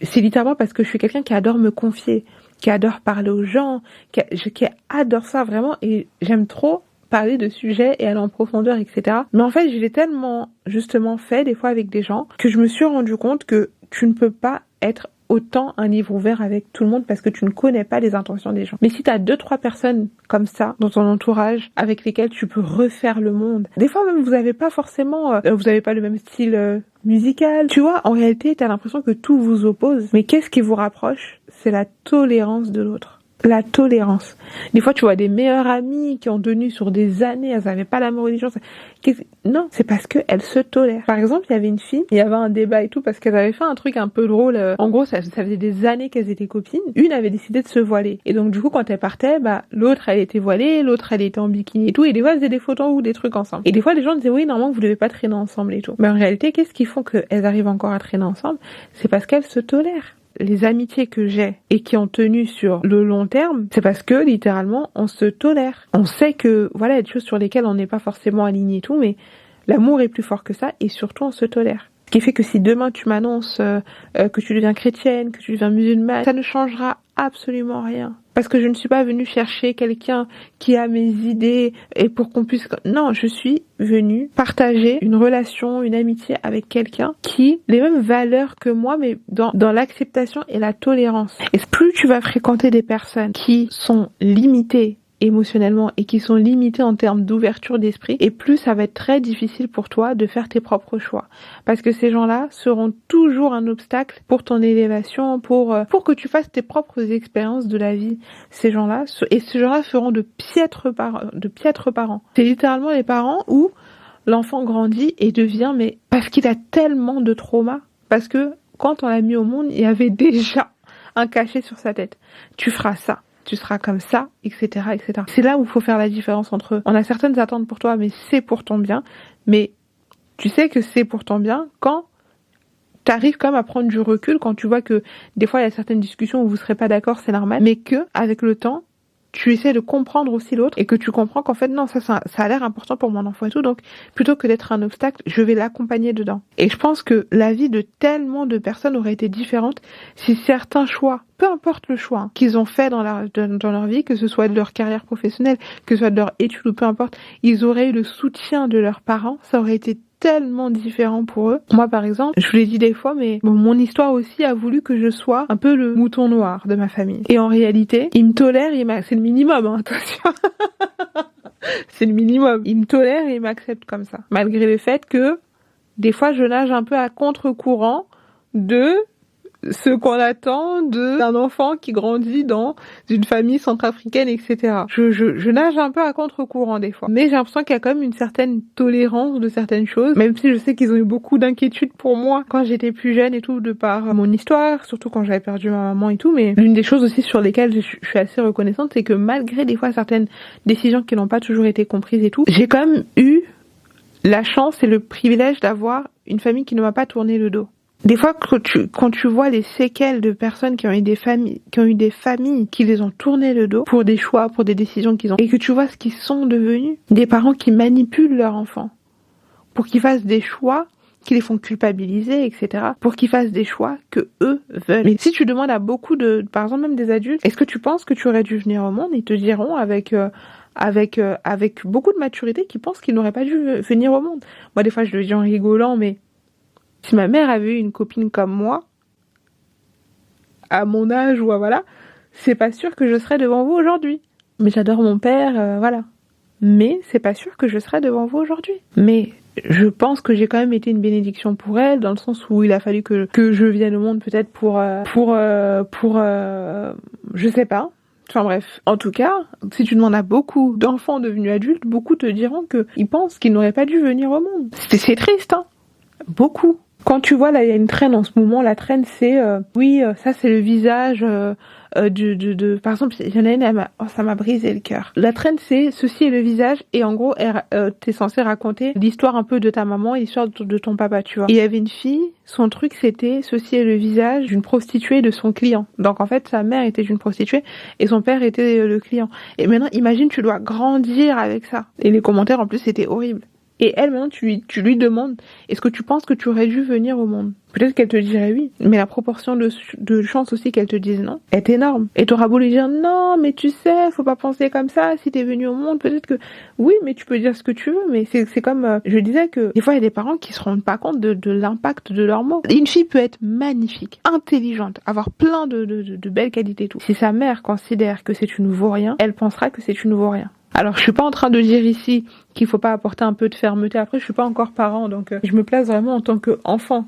c'est littéralement parce que je suis quelqu'un qui adore me confier, qui adore parler aux gens, qui adore ça vraiment, et j'aime trop parler de sujets et aller en profondeur, etc. Mais en fait, je l'ai tellement justement fait des fois avec des gens que je me suis rendu compte que tu ne peux pas être autant un livre ouvert avec tout le monde parce que tu ne connais pas les intentions des gens. Mais si tu as 2-3 personnes comme ça dans ton entourage avec lesquelles tu peux refaire le monde, des fois même vous avez pas forcément, vous avez pas le même style musical. Tu vois, en réalité, tu as l'impression que tout vous oppose. Mais qu'est-ce qui vous rapproche? C'est la tolérance de l'autre. La tolérance. Des fois, tu vois des meilleures amies qui ont tenu sur des années, elles n'avaient pas la même religion. Non, c'est parce qu'elles se tolèrent. Par exemple, il y avait une fille, il y avait un débat et tout, parce qu'elles avaient fait un truc un peu drôle. En gros, ça faisait des années qu'elles étaient copines. Une avait décidé de se voiler. Et donc, du coup, quand elle partait, l'autre, elle était voilée, l'autre, elle était en bikini et tout. Et des fois, elles faisaient des photos ou des trucs ensemble. Et des fois, les gens disaient, oui, normalement, vous devez pas traîner ensemble et tout. Mais en réalité, qu'est-ce qui font qu'elles arrivent encore à traîner ensemble? C'est parce qu'elles se tolèrent. Les amitiés que j'ai et qui ont tenu sur le long terme, c'est parce que littéralement on se tolère. On sait que voilà, il y a des choses sur lesquelles on n'est pas forcément aligné et tout, mais l'amour est plus fort que ça et surtout on se tolère. Ce qui fait que si demain tu m'annonces que tu deviens chrétienne, que tu deviens musulmane, ça ne changera absolument rien. Parce que je ne suis pas venue chercher quelqu'un qui a mes idées et pour qu'on puisse... Non, je suis venue partager une relation, une amitié avec quelqu'un qui a les mêmes valeurs que moi, mais dans l'acceptation et la tolérance. Et plus tu vas fréquenter des personnes qui sont limitées émotionnellement et qui sont limitées en termes d'ouverture d'esprit, et plus ça va être très difficile pour toi de faire tes propres choix. Parce que ces gens-là seront toujours un obstacle pour ton élévation, pour que tu fasses tes propres expériences de la vie. Ces gens-là feront de piètres parents. C'est littéralement les parents où l'enfant grandit et devient, mais parce qu'il a tellement de traumas, parce que quand on l'a mis au monde, il y avait déjà un cachet sur sa tête. Tu feras ça. Tu seras comme ça, etc., etc. C'est là où il faut faire la différence entre eux. On a certaines attentes pour toi, mais c'est pour ton bien. Mais tu sais que c'est pour ton bien quand tu arrives quand même à prendre du recul, quand tu vois que des fois il y a certaines discussions où vous ne serez pas d'accord, c'est normal, mais que avec le temps, tu essaies de comprendre aussi l'autre et que tu comprends qu'en fait non, ça a l'air important pour mon enfant et tout, donc plutôt que d'être un obstacle, je vais l'accompagner dedans. Et je pense que la vie de tellement de personnes aurait été différente si certains choix, peu importe le choix qu'ils ont fait dans leur vie, que ce soit de leur carrière professionnelle, que ce soit de leur étude ou peu importe, ils auraient eu le soutien de leurs parents, ça aurait été tellement différent pour eux. Moi, par exemple, je vous l'ai dit des fois, mais bon, mon histoire aussi a voulu que je sois un peu le mouton noir de ma famille. Et en réalité, ils me tolèrent, c'est le minimum, hein, attention. C'est le minimum. Ils me tolèrent et ils m'acceptent comme ça. Malgré le fait que, des fois, je nage un peu à contre-courant de ce qu'on attend d'un enfant qui grandit dans une famille centrafricaine, etc. Je nage un peu à contre-courant des fois. Mais j'ai l'impression qu'il y a quand même une certaine tolérance de certaines choses, même si je sais qu'ils ont eu beaucoup d'inquiétudes pour moi quand j'étais plus jeune et tout, de par mon histoire, surtout quand j'avais perdu ma maman et tout. Mais l'une des choses aussi sur lesquelles je suis assez reconnaissante, c'est que malgré des fois certaines décisions qui n'ont pas toujours été comprises et tout, j'ai quand même eu la chance et le privilège d'avoir une famille qui ne m'a pas tourné le dos. Des fois, quand tu vois les séquelles de personnes qui ont eu des familles qui les ont tourné le dos pour des choix, pour des décisions qu'ils ont, et que tu vois ce qu'ils sont devenus, des parents qui manipulent leurs enfants pour qu'ils fassent des choix qui les font culpabiliser, etc., pour qu'ils fassent des choix que eux veulent. Mais si tu demandes à beaucoup par exemple même des adultes, est-ce que tu penses que tu aurais dû venir au monde, ils te diront avec beaucoup de maturité qu'ils pensent qu'ils n'auraient pas dû venir au monde. Moi, des fois, je le dis en rigolant, mais si ma mère avait eu une copine comme moi, à mon âge, ou voilà, c'est pas sûr que je serais devant vous aujourd'hui. Mais j'adore mon père, voilà. Mais c'est pas sûr que je serais devant vous aujourd'hui. Mais je pense que j'ai quand même été une bénédiction pour elle, dans le sens où il a fallu que je vienne au monde peut-être pour je sais pas. Enfin bref, en tout cas, si tu demandes à beaucoup d'enfants devenus adultes, beaucoup te diront qu'ils pensent qu'ils n'auraient pas dû venir au monde. C'est triste, hein. Beaucoup. Quand tu vois, là, il y a une traîne en ce moment, la traîne, c'est, ça, c'est le visage par exemple, il y en a une, ça m'a brisé le cœur. La traîne, c'est, ceci est le visage, et en gros, t'es censé raconter l'histoire un peu de ta maman et l'histoire de ton papa, tu vois. Et il y avait une fille, son truc, c'était, ceci est le visage d'une prostituée de son client. Donc, en fait, sa mère était une prostituée, et son père était le client. Et maintenant, imagine, tu dois grandir avec ça. Et les commentaires, en plus, c'était horrible. Et elle, maintenant, tu lui demandes, est-ce que tu penses que tu aurais dû venir au monde? Peut-être qu'elle te dirait oui, mais la proportion de chance aussi qu'elle te dise non est énorme. Et t'auras beau lui dire, non, mais tu sais, faut pas penser comme ça, si t'es venu au monde, peut-être que, oui, mais tu peux dire ce que tu veux, mais c'est comme, je disais que, des fois, il y a des parents qui se rendent pas compte de l'impact de leurs mots. Une fille peut être magnifique, intelligente, avoir plein de belles qualités et tout. Si sa mère considère que c'est une vaut-rien, elle pensera que c'est une vaut-rien. Alors, je suis pas en train de dire ici qu'il faut pas apporter un peu de fermeté. Après, je suis pas encore parent, donc je me place vraiment en tant qu'enfant.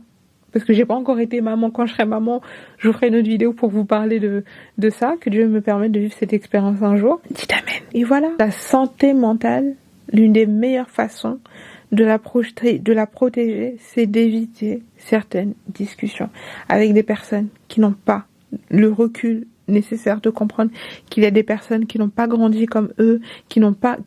Parce que j'ai pas encore été maman. Quand je serai maman, je vous ferai une autre vidéo pour vous parler de ça. Que Dieu me permette de vivre cette expérience un jour. Dites amen. Et voilà. La santé mentale, l'une des meilleures façons de la protéger, c'est d'éviter certaines discussions avec des personnes qui n'ont pas le recul nécessaire de comprendre qu'il y a des personnes qui n'ont pas grandi comme eux, qui n'acceptent pas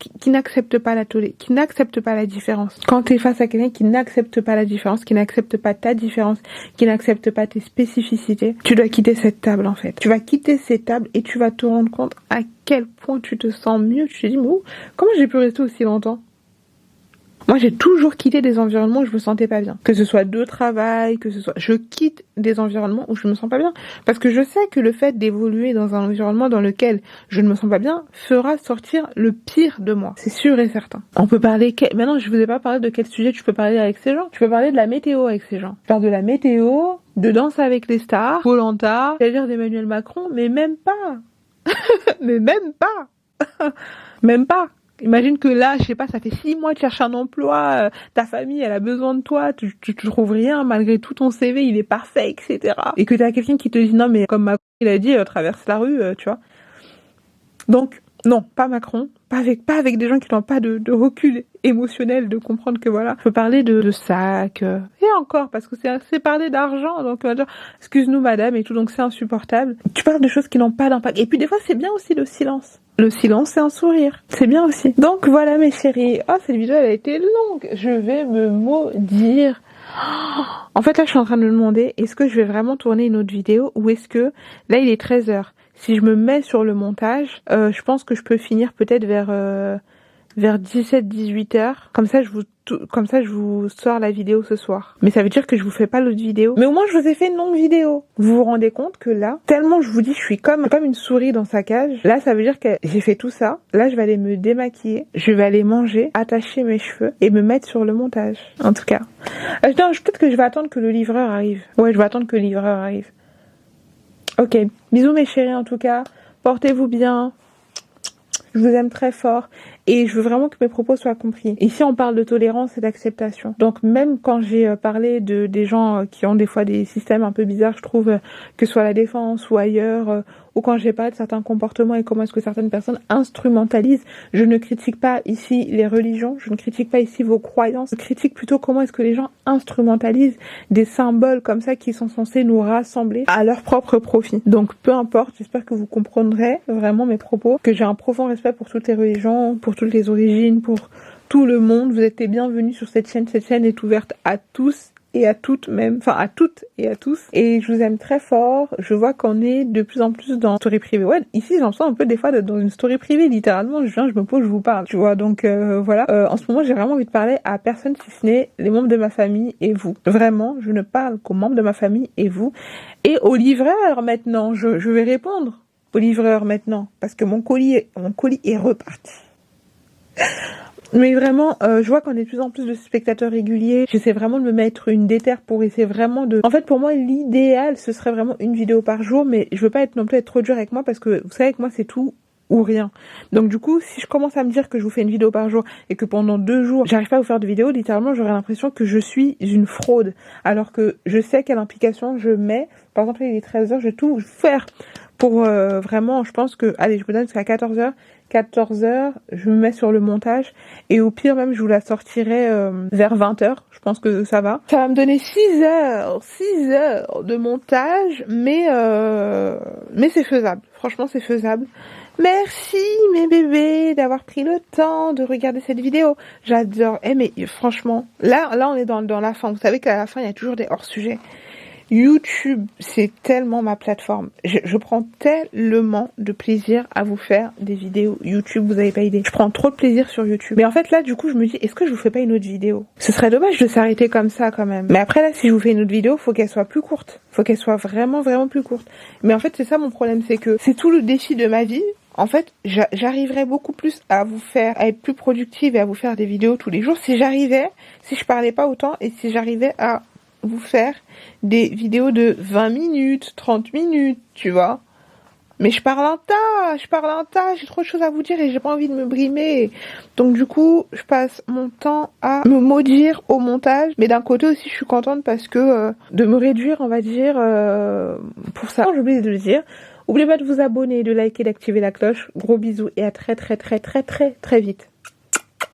qui n'acceptent pas la différence. Quand tu es face à quelqu'un qui n'accepte pas la différence, qui n'accepte pas ta différence, qui n'accepte pas tes spécificités, tu dois quitter cette table en fait. Tu vas quitter cette table et tu vas te rendre compte à quel point tu te sens mieux. Tu te dis, mais comment j'ai pu rester aussi longtemps? Moi, j'ai toujours quitté des environnements où je me sentais pas bien. Que ce soit de travail, je quitte des environnements où je me sens pas bien. Parce que je sais que le fait d'évoluer dans un environnement dans lequel je ne me sens pas bien fera sortir le pire de moi. C'est sûr et certain. On peut parler, maintenant, je vous ai pas parlé de quel sujet tu peux parler avec ces gens. Tu peux parler de la météo avec ces gens. Tu parles de la météo, de Danse avec les stars, Koh-Lanta, c'est-à-dire d'Emmanuel Macron, mais même pas. Mais même pas. Même pas. Imagine que là, je sais pas, ça fait 6 mois que tu cherches un emploi, ta famille, elle a besoin de toi, tu trouves rien, malgré tout ton CV, il est parfait, etc. Et que t'as quelqu'un qui te dit, non, mais comme Macron, il a dit, traverse la rue, tu vois. Donc, non, pas Macron, pas avec des gens qui n'ont pas de recul émotionnel, de comprendre que voilà, je peux parler de sac, et encore, parce que c'est parler d'argent, donc on va dire, excuse-nous madame, et tout, donc c'est insupportable. Tu parles de choses qui n'ont pas d'impact. Et puis des fois, c'est bien aussi le silence. Le silence, c'est un sourire. C'est bien aussi. Donc voilà mes chéris. Oh, cette vidéo, elle a été longue. Je vais me maudire. En fait, là, je suis en train de me demander, est-ce que je vais vraiment tourner une autre vidéo ou est-ce que, là, il est 13h. si je me mets sur le montage, je pense que je peux finir peut-être vers 17-18 heures. Comme ça, je vous sors la vidéo ce soir. Mais ça veut dire que je vous fais pas l'autre vidéo. Mais au moins, je vous ai fait une longue vidéo. Vous vous rendez compte que là, tellement je vous dis, je suis comme une souris dans sa cage. Là, ça veut dire que j'ai fait tout ça. Là, je vais aller me démaquiller. Je vais aller manger, attacher mes cheveux et me mettre sur le montage. En tout cas. Non, peut-être que je vais attendre que le livreur arrive. Ouais, je vais attendre que le livreur arrive. Ok. Bisous mes chéris, en tout cas. Portez-vous bien. Je vous aime très fort et je veux vraiment que mes propos soient compris. Ici, on parle de tolérance et d'acceptation. Donc, même quand j'ai parlé des gens qui ont des fois des systèmes un peu bizarres, je trouve, que ce soit à la défense ou ailleurs, ou quand j'ai parlé de certains comportements et comment est-ce que certaines personnes instrumentalisent, je ne critique pas ici les religions, je ne critique pas ici vos croyances, je critique plutôt comment est-ce que les gens instrumentalisent des symboles comme ça qui sont censés nous rassembler à leur propre profit. Donc, peu importe, j'espère que vous comprendrez vraiment mes propos, que j'ai un profond respect pour toutes les religions, pour toutes les origines, pour tout le monde. Vous êtes les bienvenus sur cette chaîne. Cette chaîne est ouverte à tous et à toutes même, enfin à toutes et à tous. Et je vous aime très fort. Je vois qu'on est de plus en plus dans story privée. Ouais, ici j'en sens un peu des fois dans une story privée, littéralement. Je viens, je me pose, je vous parle, tu vois. Donc voilà. En ce moment, j'ai vraiment envie de parler à personne si ce n'est les membres de ma famille et vous. Vraiment, je ne parle qu'aux membres de ma famille et vous. Et au livreur maintenant, je vais répondre au livreur maintenant parce que mon colis est reparti. Mais vraiment, je vois qu'on est de plus en plus de spectateurs réguliers. J'essaie vraiment de me mettre une déterre pour essayer vraiment de... En fait, pour moi, l'idéal, ce serait vraiment une vidéo par jour, mais je veux pas non plus être trop dur avec moi parce que vous savez que moi, c'est tout ou rien. Donc du coup, si je commence à me dire que je vous fais une vidéo par jour et que pendant 2 jours, j'arrive pas à vous faire de vidéo, littéralement, j'aurais l'impression que je suis une fraude. Alors que je sais quelle implication je mets. Par exemple, il est 13h, je vais tout faire pour vraiment, je pense que... Allez, je me donne jusqu'à 14h. 14h, je me mets sur le montage et au pire même je vous la sortirai vers 20h, je pense que ça va. Ça va me donner 6 heures de montage, mais c'est faisable, franchement c'est faisable. Merci mes bébés d'avoir pris le temps de regarder cette vidéo, j'adore. Mais franchement, là on est dans la fin, vous savez qu'à la fin il y a toujours des hors-sujets. YouTube, c'est tellement ma plateforme. Je prends tellement de plaisir à vous faire des vidéos YouTube, vous avez pas idée. Je prends trop de plaisir sur YouTube. Mais en fait là, du coup, je me dis, est-ce que je vous fais pas une autre vidéo? Ce serait dommage de s'arrêter comme ça quand même. Mais après là, si je vous fais une autre vidéo, faut qu'elle soit plus courte. Faut qu'elle soit vraiment, vraiment plus courte. Mais en fait, c'est ça mon problème, c'est que c'est tout le défi de ma vie. En fait, j'arriverais beaucoup plus à être plus productive et à vous faire des vidéos tous les jours si je parlais pas autant et si j'arrivais à vous faire des vidéos de 20 minutes, 30 minutes, tu vois. Mais je parle un tas, j'ai trop de choses à vous dire et j'ai pas envie de me brimer. Donc du coup, je passe mon temps à me maudire au montage. Mais d'un côté aussi, je suis contente parce que de me réduire, on va dire, pour ça. J'ai oublié de le dire. N'oubliez pas de vous abonner, de liker, d'activer la cloche. Gros bisous et à très très très très très très vite.